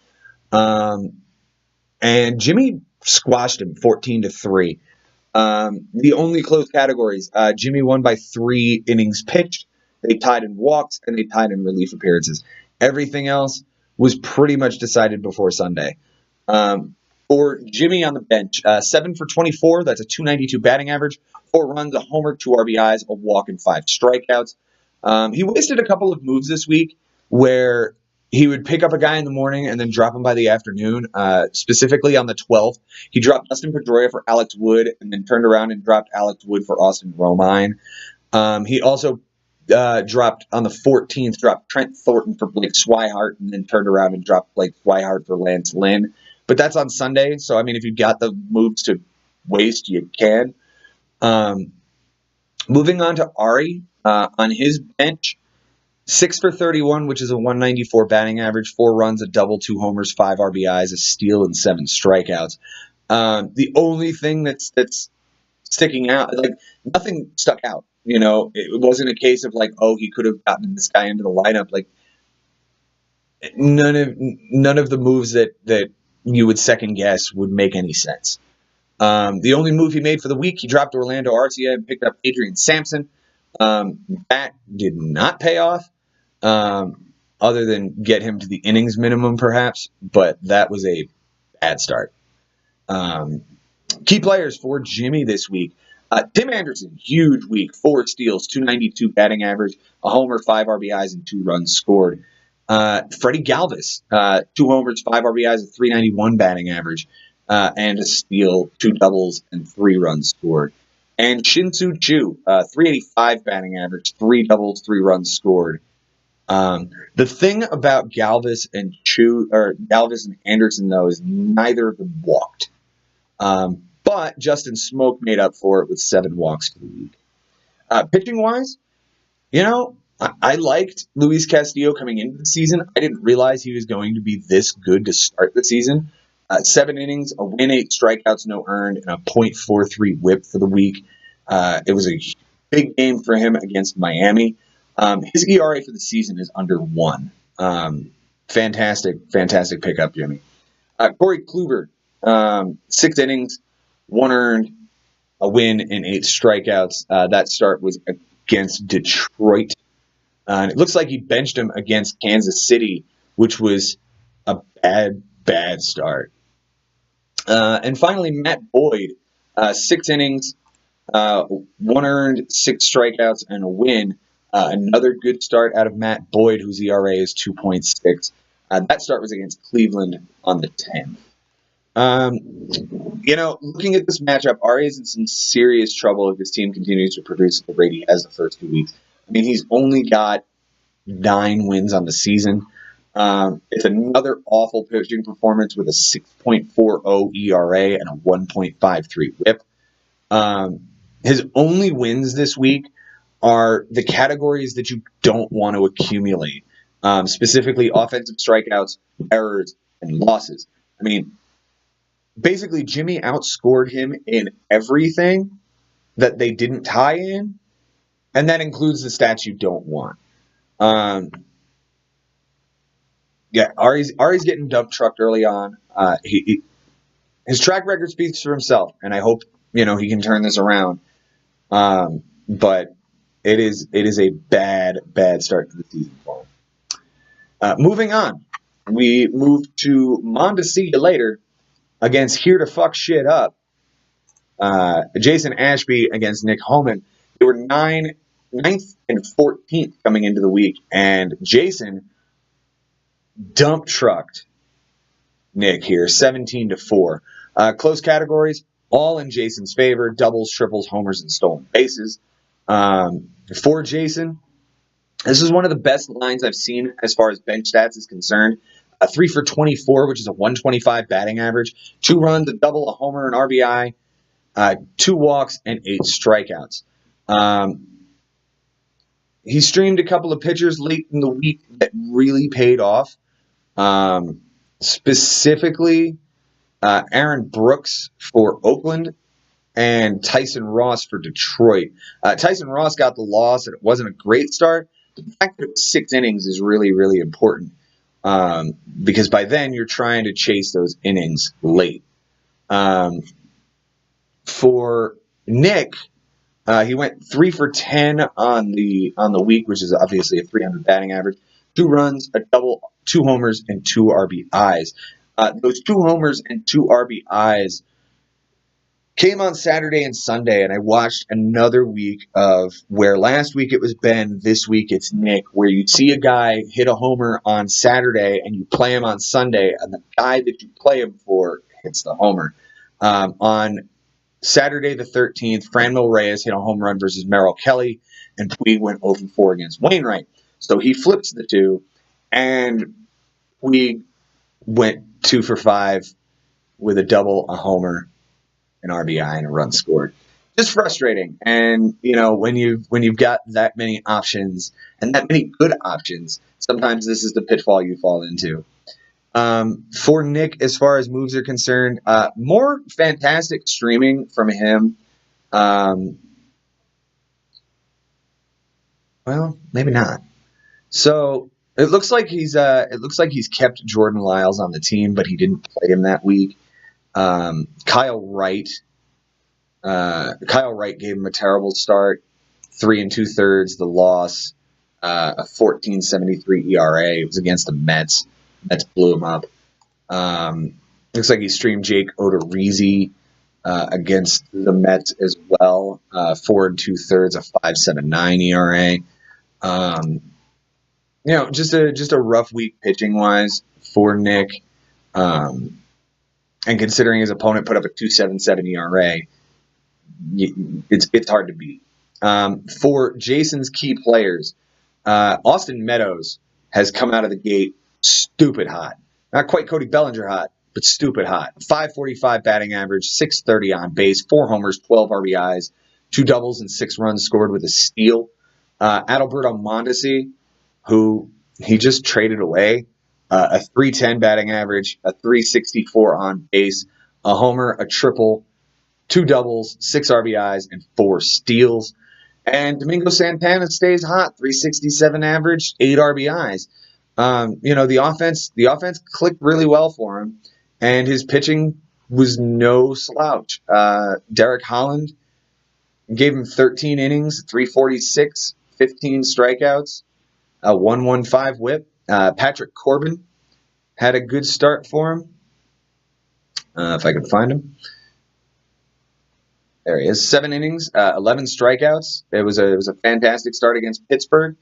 And Jimmy squashed him 14-3. The only close categories, Jimmy won by 3 innings pitched. They tied in walks, and they tied in relief appearances. Everything else was pretty much decided before Sunday. For Jimmy on the bench, 7 for 24. That's a 292 batting average. 4 runs, a homer, 2 RBIs, a walk, and 5 strikeouts. He wasted a couple of moves this week where he would pick up a guy in the morning and then drop him by the afternoon. Specifically on the 12th, he dropped Dustin Pedroia for Alex Wood and then turned around and dropped Alex Wood for Austin Romine. He also dropped on the 14th, dropped Trent Thornton for Blake Swihart and then turned around and dropped Blake Swihart for Lance Lynn. But that's on Sunday, so I mean, if you've got the moves to waste, you can. Moving on to Ari, on his bench, 6 for 31, which is a 194 batting average, 4 runs, a double, 2 homers, 5 RBIs, a steal, and 7 strikeouts. The only thing that's sticking out, like nothing stuck out. It wasn't a case of like, oh, he could have gotten this guy into the lineup. Like none of the moves that you would second guess would make any sense. The only move he made for the week, he dropped Orlando Arcia and picked up Adrian Sampson. That did not pay off, other than get him to the innings minimum, perhaps, but that was a bad start. Key players for Jimmy this week. Tim Anderson, huge week, 4 steals, 292 batting average, a homer, 5 RBIs, and 2 runs scored. Freddie Galvis, 2 homers, 5 RBIs, a 391 batting average, and a steal, 2 doubles, and 3 runs scored. And Shin-Soo Choo, 385 batting average, 3 doubles, 3 runs scored. The thing about Galvis and Anderson, though, is neither of them walked. But Justin Smoke made up for it with 7 walks for the week. Pitching-wise, I liked Luis Castillo coming into the season. I didn't realize he was going to be this good to start the season. 7 innings, a win, 8 strikeouts, no earned, and a .43 whip for the week. It was a big game for him against Miami. His ERA for the season is under 1. Fantastic pickup, Jimmy. Corey Kluber, 6 innings, 1 earned, a win, and 8 strikeouts. That start was against Detroit. And it looks like he benched him against Kansas City, which was a bad start. And finally, Matt Boyd, 6 innings, 1 earned, 6 strikeouts, and a win. Another good start out of Matt Boyd, whose ERA is 2.6. That start was against Cleveland on the 10th. Looking at this matchup, Ari is in some serious trouble if his team continues to produce at the rate he has the first 2 weeks. I mean, he's only got 9 wins on the season. It's another awful pitching performance with a 6.40 ERA and a 1.53 WHIP. His only wins this week are the categories that you don't want to accumulate, specifically offensive strikeouts, errors, and losses. I mean, basically, Jimmy outscored him in everything that they didn't tie in, and that includes the stats you don't want. Ari's getting dump trucked early on. His track record speaks for himself, and I hope he can turn this around. But it is a bad start to the season for him. Moving on, we move to Mondesi later against Here to Fuck Shit Up. Jason Ashby against Nick Holman. They were 9th and 14th coming into the week, and Jason dump trucked Nick here, 17-4. Close categories, all in Jason's favor: doubles, triples, homers, and stolen bases. For Jason, this is one of the best lines I've seen as far as bench stats is concerned. 3 for 24, which is a 125 batting average. 2 runs, a double, a homer, an RBI, 2 walks, and 8 strikeouts. He streamed a couple of pitchers late in the week that really paid off. Specifically, Aaron Brooks for Oakland and Tyson Ross for Detroit. Tyson Ross got the loss, and it wasn't a great start. But the fact that it was 6 innings is really, really important, because by then you're trying to chase those innings late. For Nick, he went 3 for 10 on the week, which is obviously a 300 batting average. 2 runs, a double, 2 homers, and 2 RBIs. Those 2 homers and 2 RBIs came on Saturday and Sunday, and I watched another week of where last week it was Ben, this week it's Nick, where you'd see a guy hit a homer on Saturday and you play him on Sunday, and the guy that you play him for hits the homer. On Saturday the 13th, Franmil Reyes hit a home run versus Merrill Kelly, and Puig went 0 for 4 against Wainwright. So he flips the two, and Puig went 2 for 5 with a double, a homer, an RBI, and a run scored. Just frustrating. And when you've got that many options and that many good options, sometimes this is the pitfall you fall into. For Nick, as far as moves are concerned, more fantastic streaming from him. Well, maybe not. So it looks like he's kept Jordan Lyles on the team, but he didn't play him that week. Kyle Wright gave him a terrible start. 3 2/3, the loss. A 14.73 ERA. It was against the Mets. Mets blew him up. Looks like he streamed Jake Odorizzi against the Mets as well. 4 2/3, a 5.79 ERA. Just a rough week pitching wise for Nick. And considering his opponent put up a 2.77 ERA, it's hard to beat. For Jason's key players, Austin Meadows has come out of the gate stupid hot. Not quite Cody Bellinger hot, but stupid hot. 545 batting average, 630 on base, 4 homers, 12 RBIs, 2 doubles, and 6 runs scored with a steal. Adalberto Mondesi, who he just traded away, a 310 batting average, a 364 on base, a homer, a triple, 2 doubles, 6 RBIs, and 4 steals. And Domingo Santana stays hot, 367 average, 8 RBIs. The offense clicked really well for him, and his pitching was no slouch. Derek Holland, gave him 13 innings, 346, 15 strikeouts, a 115 whip. Patrick Corbin had a good start for him. If I can find him. There he is. 7 innings, 11 strikeouts. It was a fantastic start against Pittsburgh.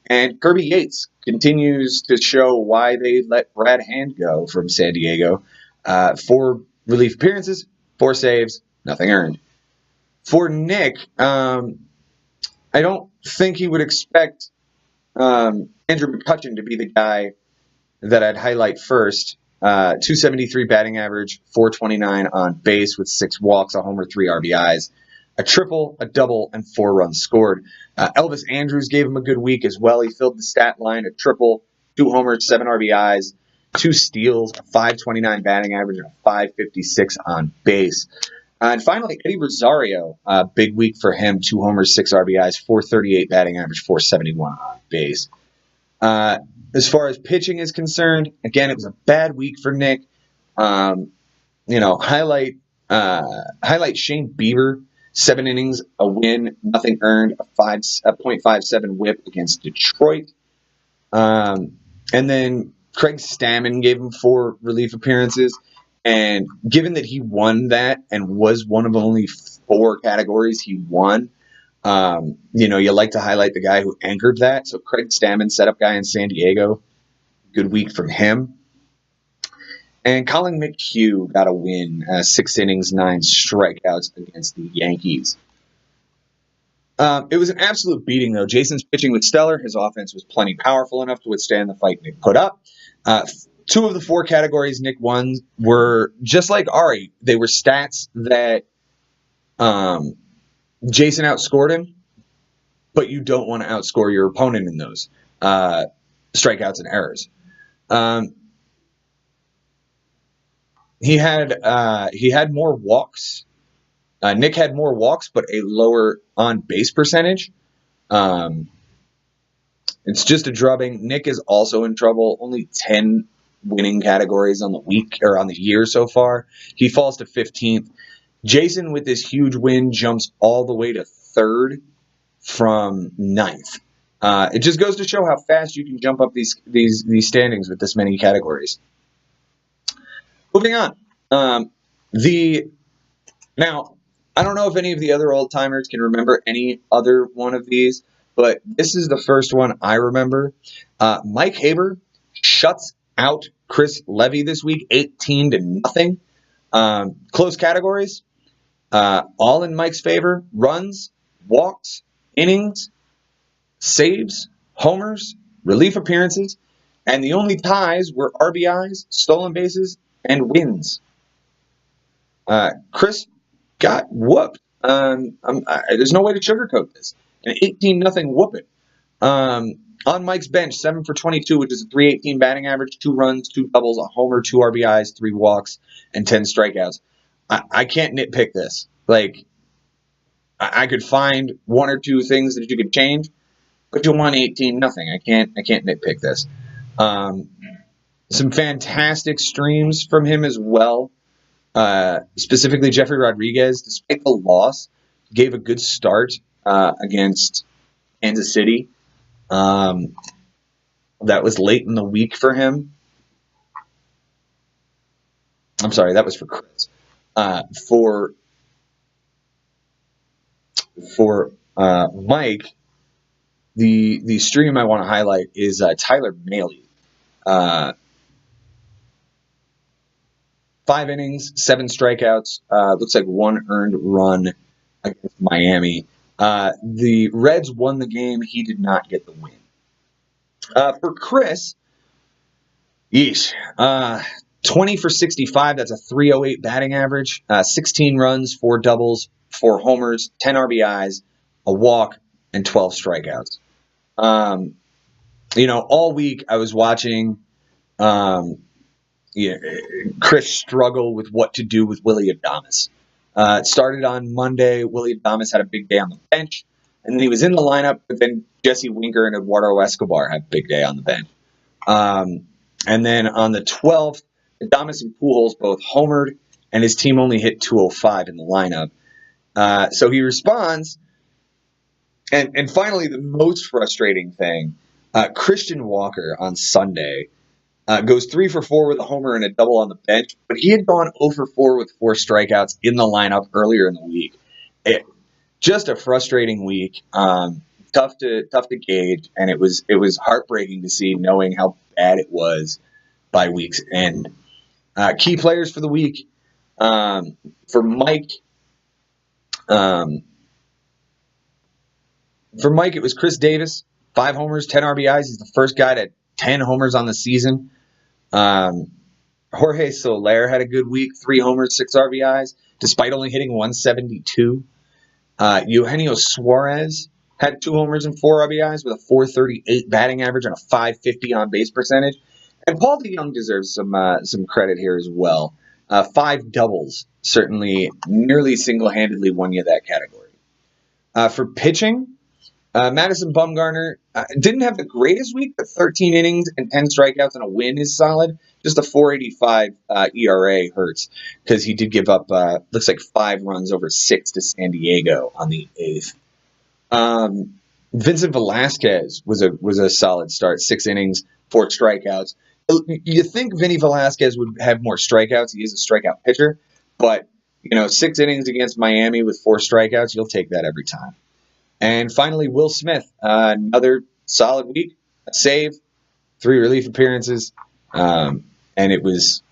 And Kirby Yates continues to show why they let Brad Hand go from San Diego. 4 relief appearances, 4 saves, nothing earned. For Nick, I don't think he would expect Andrew McCutchen to be the guy that I'd highlight first. 273 batting average, 429 on base with 6 walks, a homer, 3 RBIs, a triple, a double, and 4 runs scored. Elvis Andrus gave him a good week as well. He filled the stat line, a triple, 2 homers, 7 RBIs, 2 steals, a 529 batting average, and a 556 on base. And finally, Eddie Rosario, big week for him, 2 homers, 6 RBIs, 438 batting average, 471 on base. As far as pitching is concerned, again, it was a bad week for Nick. Highlight Shane Bieber, 7 innings, a win, nothing earned, a .57 whip against Detroit. And then Craig Stammen gave him 4 relief appearances. And given that he won that and was one of only 4 categories he won, you like to highlight the guy who anchored that. So Craig Stammen, setup guy in San Diego, good week from him. And Colin McHugh got a win, 6 innings, 9 strikeouts against the Yankees. It was an absolute beating, though. Jason's pitching was stellar. His offense was plenty powerful enough to withstand the fight Nick put up. 2 of the 4 categories Nick won were just like Ari. They were stats that Jason outscored him, but you don't want to outscore your opponent in those strikeouts and errors. He had more walks. Nick had more walks, but a lower on base percentage. It's just a drubbing. Nick is also in trouble. Only 10 winning categories on the week or on the year so far. He falls to 15th. Jason, with this huge win, jumps all the way to 3rd from 9th. It just goes to show how fast you can jump up these standings with this many categories. Moving on. Now, I don't know if any of the other old timers can remember any other one of these, but this is the first one I remember. Mike Haber shuts out Chris Levy this week, 18-0. Close categories, all in Mike's favor: runs, walks, innings, saves, homers, relief appearances, and the only ties were RBIs, stolen bases, and wins. Chris got whooped. There's no way to sugarcoat this. An 18-0 whooping. On Mike's bench, 7 for 22, which is a .318 batting average, 2 runs, 2 doubles, a homer, 2 RBIs, 3 walks, and 10 strikeouts. I can't nitpick this. Like, I could find 1 or 2 things that you could change, but you won 18-0. I can't nitpick this. Some fantastic streams from him as well. Specifically, Jeffrey Rodriguez, despite the loss, gave a good start against Kansas City. That was late in the week for him. I'm sorry, that was for Chris. For Mike, the stream I want to highlight is Tyler Mahle. 5 innings, 7 strikeouts. Looks like 1 earned run against Miami. The Reds won the game. He did not get the win. For Chris, 20 for 65. That's a .308 batting average. 16 runs, 4 doubles, 4 homers, 10 RBIs, a walk, and 12 strikeouts. All week I was watching Chris struggle with what to do with Willy Adames. It started on Monday. Willy Adames had a big day on the bench, and then he was in the lineup, but then Jesse Winker and Eduardo Escobar had a big day on the bench. And then on the 12th, Adames and Pujols both homered, and his team only hit .205 in the lineup. So he responds, and finally, the most frustrating thing, Christian Walker on Sunday goes 3 for 4 with a homer and a double on the bench, but he had gone 0 for 4 with 4 strikeouts in the lineup earlier in the week. Just a frustrating week, tough to gauge, and it was heartbreaking to see, knowing how bad it was by week's end. Key players for the week, for Mike. For Mike, it was Chris Davis, 5 homers, 10 RBIs. He's the first guy to 10 homers on the season. Jorge Soler had a good week, 3 homers, 6 RBIs, despite only hitting 172. Eugenio Suarez had 2 homers and 4 RBIs with a 438 batting average and a 550 on base percentage. And Paul DeJong deserves some credit here as well. 5 doubles, certainly nearly single-handedly won you that category. For pitching, Madison Bumgarner didn't have the greatest week, but 13 innings and 10 strikeouts and a win is solid. Just a 4.85 ERA hurts because he did give up, looks like 5 runs over 6 to San Diego on the 8th. Vincent Velasquez was a solid start, 6 innings, 4 strikeouts. You think Vinny Velasquez would have more strikeouts? He is a strikeout pitcher, but 6 innings against Miami with 4 strikeouts, you'll take that every time. And finally, Will Smith, another solid week, a save, 3 relief appearances, and it was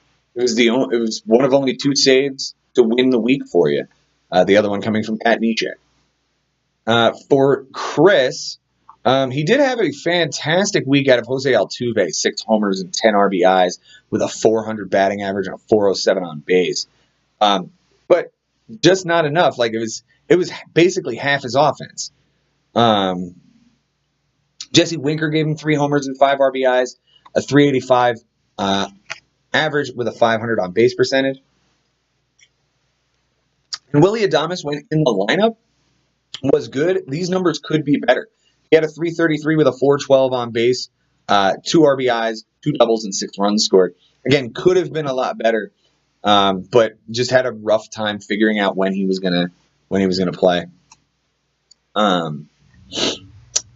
one of only 2 saves to win the week for you. The other one coming from Pat Neshek. For Chris, he did have a fantastic week out of Jose Altuve, 6 homers and 10 RBIs with a 400 batting average and a 407 on base. But just not enough. Like it was basically half his offense. Jesse Winker gave him 3 homers and 5 RBIs, a 385 average with a 500 on base percentage. And Willy Adames, when in the lineup, was good. These numbers could be better. He had a 333 with a 412 on base, 2 RBIs, 2 doubles, and 6 runs scored. Again, could have been a lot better, but just had a rough time figuring out when he was gonna play.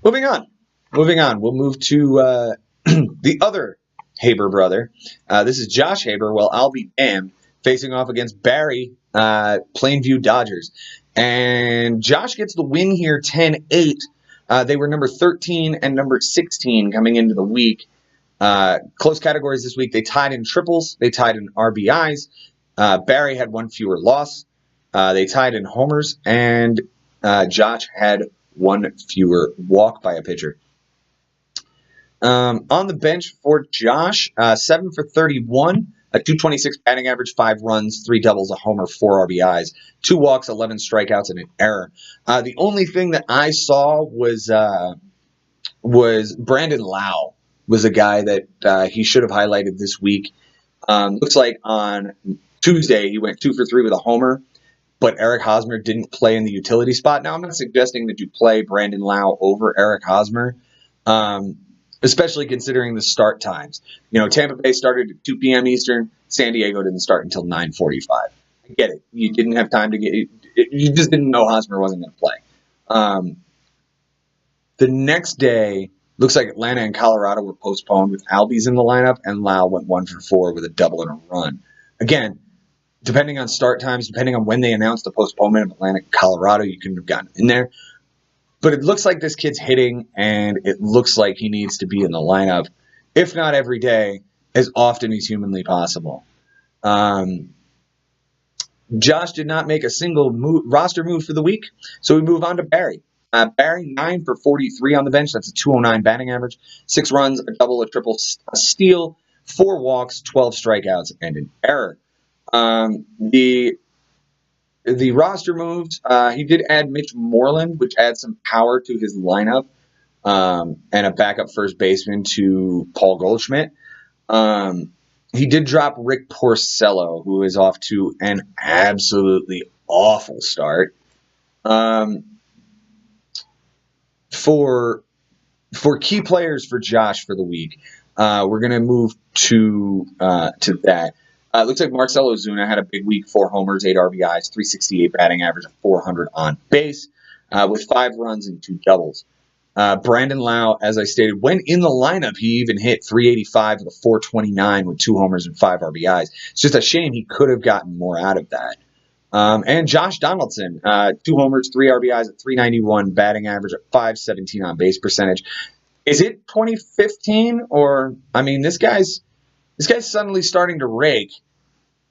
Moving on. We'll move to the other Haber brother. This is Josh Haber. Well, I'll be damned, facing off against Barry, Plainview Dodgers. And Josh gets the win here, 10-8. They were number 13 and number 16 coming into the week. Close categories this week. They tied in triples. They tied in RBIs. Barry had 1 fewer loss. They tied in homers. And Josh had 1 fewer walk by a pitcher. On the bench for Josh, 7 for 31, a 226 batting average, 5 runs, 3 doubles, a homer, 4 RBIs, 2 walks, 11 strikeouts, and an error. The only thing that I saw was Brandon Lau was a guy that he should have highlighted this week. Looks like on Tuesday he went 2 for 3 with a homer, but Eric Hosmer didn't play in the utility spot. Now, I'm not suggesting that you play Brandon Lau over Eric Hosmer, especially considering the start times. Tampa Bay started at 2 p.m. Eastern. San Diego didn't start until 9:45. I get it. You didn't have time to you just didn't know Hosmer wasn't going to play. The next day, looks like Atlanta and Colorado were postponed with Albies in the lineup, and Lau went 1 for 4 with a double and a run. Again, depending on start times, depending on when they announced the postponement of Atlanta and Colorado, you couldn't have gotten in there. But it looks like this kid's hitting, and it looks like he needs to be in the lineup, if not every day, as often as humanly possible. Josh did not make a single roster move for the week, so we move on to Barry. Barry, 9 for 43 on the bench. That's a 209 batting average. 6 runs, a double, a triple, a steal, 4 walks, 12 strikeouts, and an error. The roster moves, he did add Mitch Moreland, which adds some power to his lineup, and a backup first baseman to Paul Goldschmidt. He did drop Rick Porcello, who is off to an absolutely awful start. For key players for Josh for the week, we're going to move to that. It looks like Marcell Ozuna had a big week, 4 homers, 8 RBIs, 368 batting average, a 400 on base, with 5 runs and 2 doubles. Brandon Lau, as I stated, when in the lineup, he even hit 385 with a 429 with 2 homers and 5 RBIs. It's just a shame he could have gotten more out of that. And Josh Donaldson, 2 homers, 3 RBIs at 391 batting average, at 517 on base percentage. Is it 2015 or this guy's suddenly starting to rake.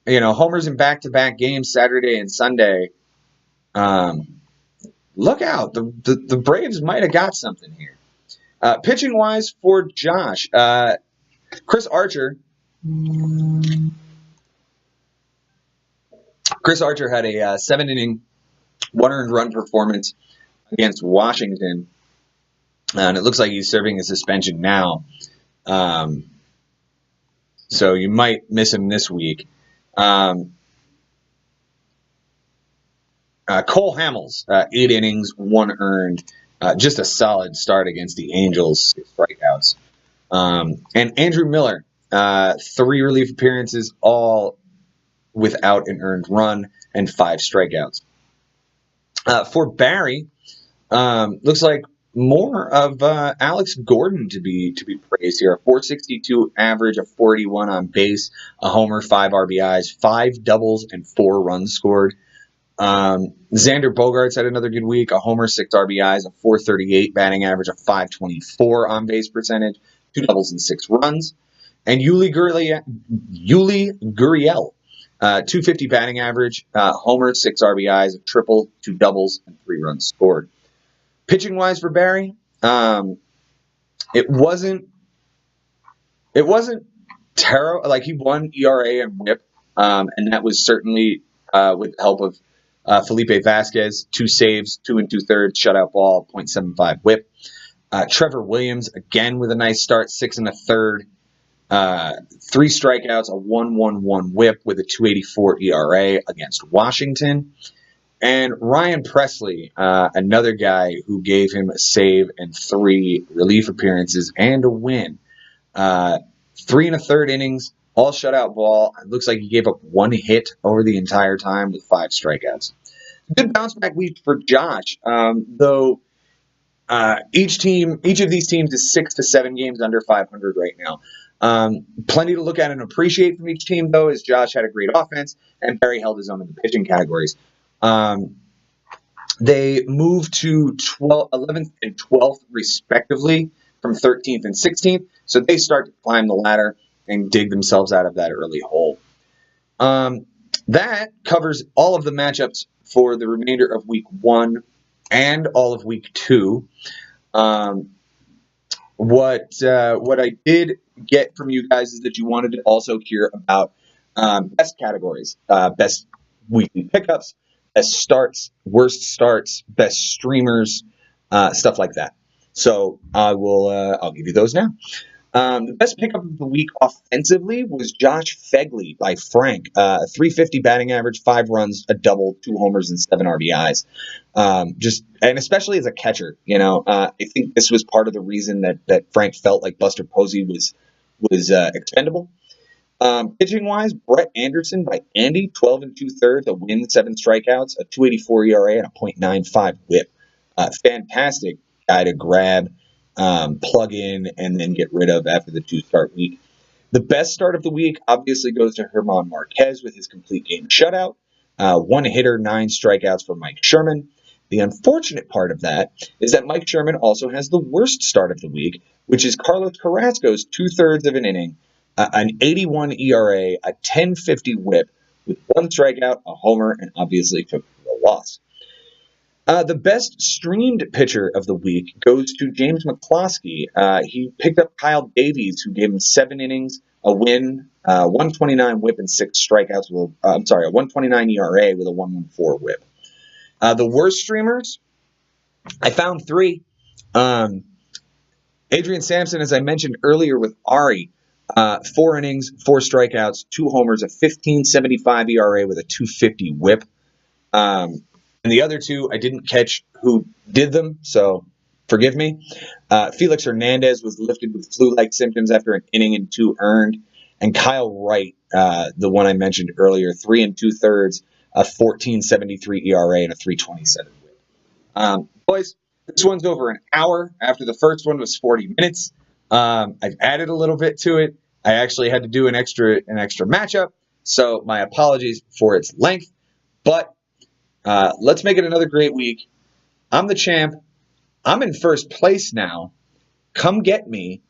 Homers in back-to-back games Saturday and Sunday. Look out. The Braves might have got something here. Pitching-wise for Josh, Chris Archer had a 7-inning, 1 earned run performance against Washington, and it looks like he's serving a suspension now. So you might miss him this week. Cole Hamels, 8 innings, 1 earned. Just a solid start against the Angels, 6 strikeouts. And Andrew Miller, 3 relief appearances, all without an earned run, and 5 strikeouts. For Barry, looks like more of Alex Gordon to be praised here. A 462 average, a 481 on base, a homer, 5 RBIs, 5 doubles, and 4 runs scored. Xander Bogaerts had another good week. A homer, 6 RBIs, a 438 batting average, a 524 on base percentage, 2 doubles and 6 runs. And Yuli Gurriel, 250 batting average, homer, 6 RBIs, a triple, 2 doubles, and 3 runs scored. Pitching-wise for Barry, it wasn't terrible. Like, he won ERA and WHIP, and that was certainly with the help of Felipe Vasquez, 2 saves, 2 2/3 shutout ball, .75 WHIP. Trevor Williams again with a nice start, 6 1/3, 3 strikeouts, a 1.11 WHIP with a 2.84 ERA against Washington. And Ryan Presley, another guy who gave him a save and 3 relief appearances and a win. 3 1/3 innings, all shutout ball. It looks like he gave up 1 hit over the entire time with 5 strikeouts. Good bounce back week for Josh, though each of these teams is 6 to 7 games under 500 right now. Plenty to look at and appreciate from each team, though, as Josh had a great offense and Barry held his own in the pitching categories. They moved to 11th and 12th, respectively, from 13th and 16th, so they start to climb the ladder and dig themselves out of that early hole. That covers all of the matchups for the remainder of Week 1 and all of Week 2. What I did get from you guys is that you wanted to also hear about best categories, best weekly pickups, best starts, worst starts, best streamers, stuff like that. So I'll give you those now. The best pickup of the week offensively was Josh Phegley by Frank. 350 batting average, 5 runs, a double, 2 homers, and 7 RBIs. And especially as a catcher, I think this was part of the reason that Frank felt like Buster Posey was expendable. Pitching wise, Brett Anderson by Andy, 12 2/3, a win, 7 strikeouts, a 2.84 ERA, and a .95 WHIP. Fantastic guy to grab, plug in, and then get rid of after the 2-start week. The best start of the week obviously goes to German Marquez with his complete game shutout. 1 hitter, 9 strikeouts for Mike Sherman. The unfortunate part of that is that Mike Sherman also has the worst start of the week, which is Carlos Carrasco's 2/3 of an inning, an 81 ERA, a 10.50 WHIP with 1 strikeout, a homer, and obviously took the loss. The best streamed pitcher of the week goes to James McCloskey. He picked up Kyle Davies, who gave him 7 innings, a win, 129 WHIP, and 6 strikeouts. A 129 ERA with a 114 WHIP. The worst streamers, I found 3. Adrian Sampson, as I mentioned earlier with Ari, 4 innings, 4 strikeouts, 2 homers, a 15.75 ERA with a 2.50 WHIP. And the other 2, I didn't catch who did them, so forgive me. Felix Hernandez was lifted with flu-like symptoms after an inning and 2 earned. and Kyle Wright, the one I mentioned earlier, 3 2/3, a 14.73 ERA and a 3.27 WHIP. Boys, this one's over an hour. After the first one was 40 minutes. I've added a little bit to it. I actually had to do an extra matchup, so my apologies for its length. But let's make it another great week. I'm the champ. I'm in first place now. Come get me.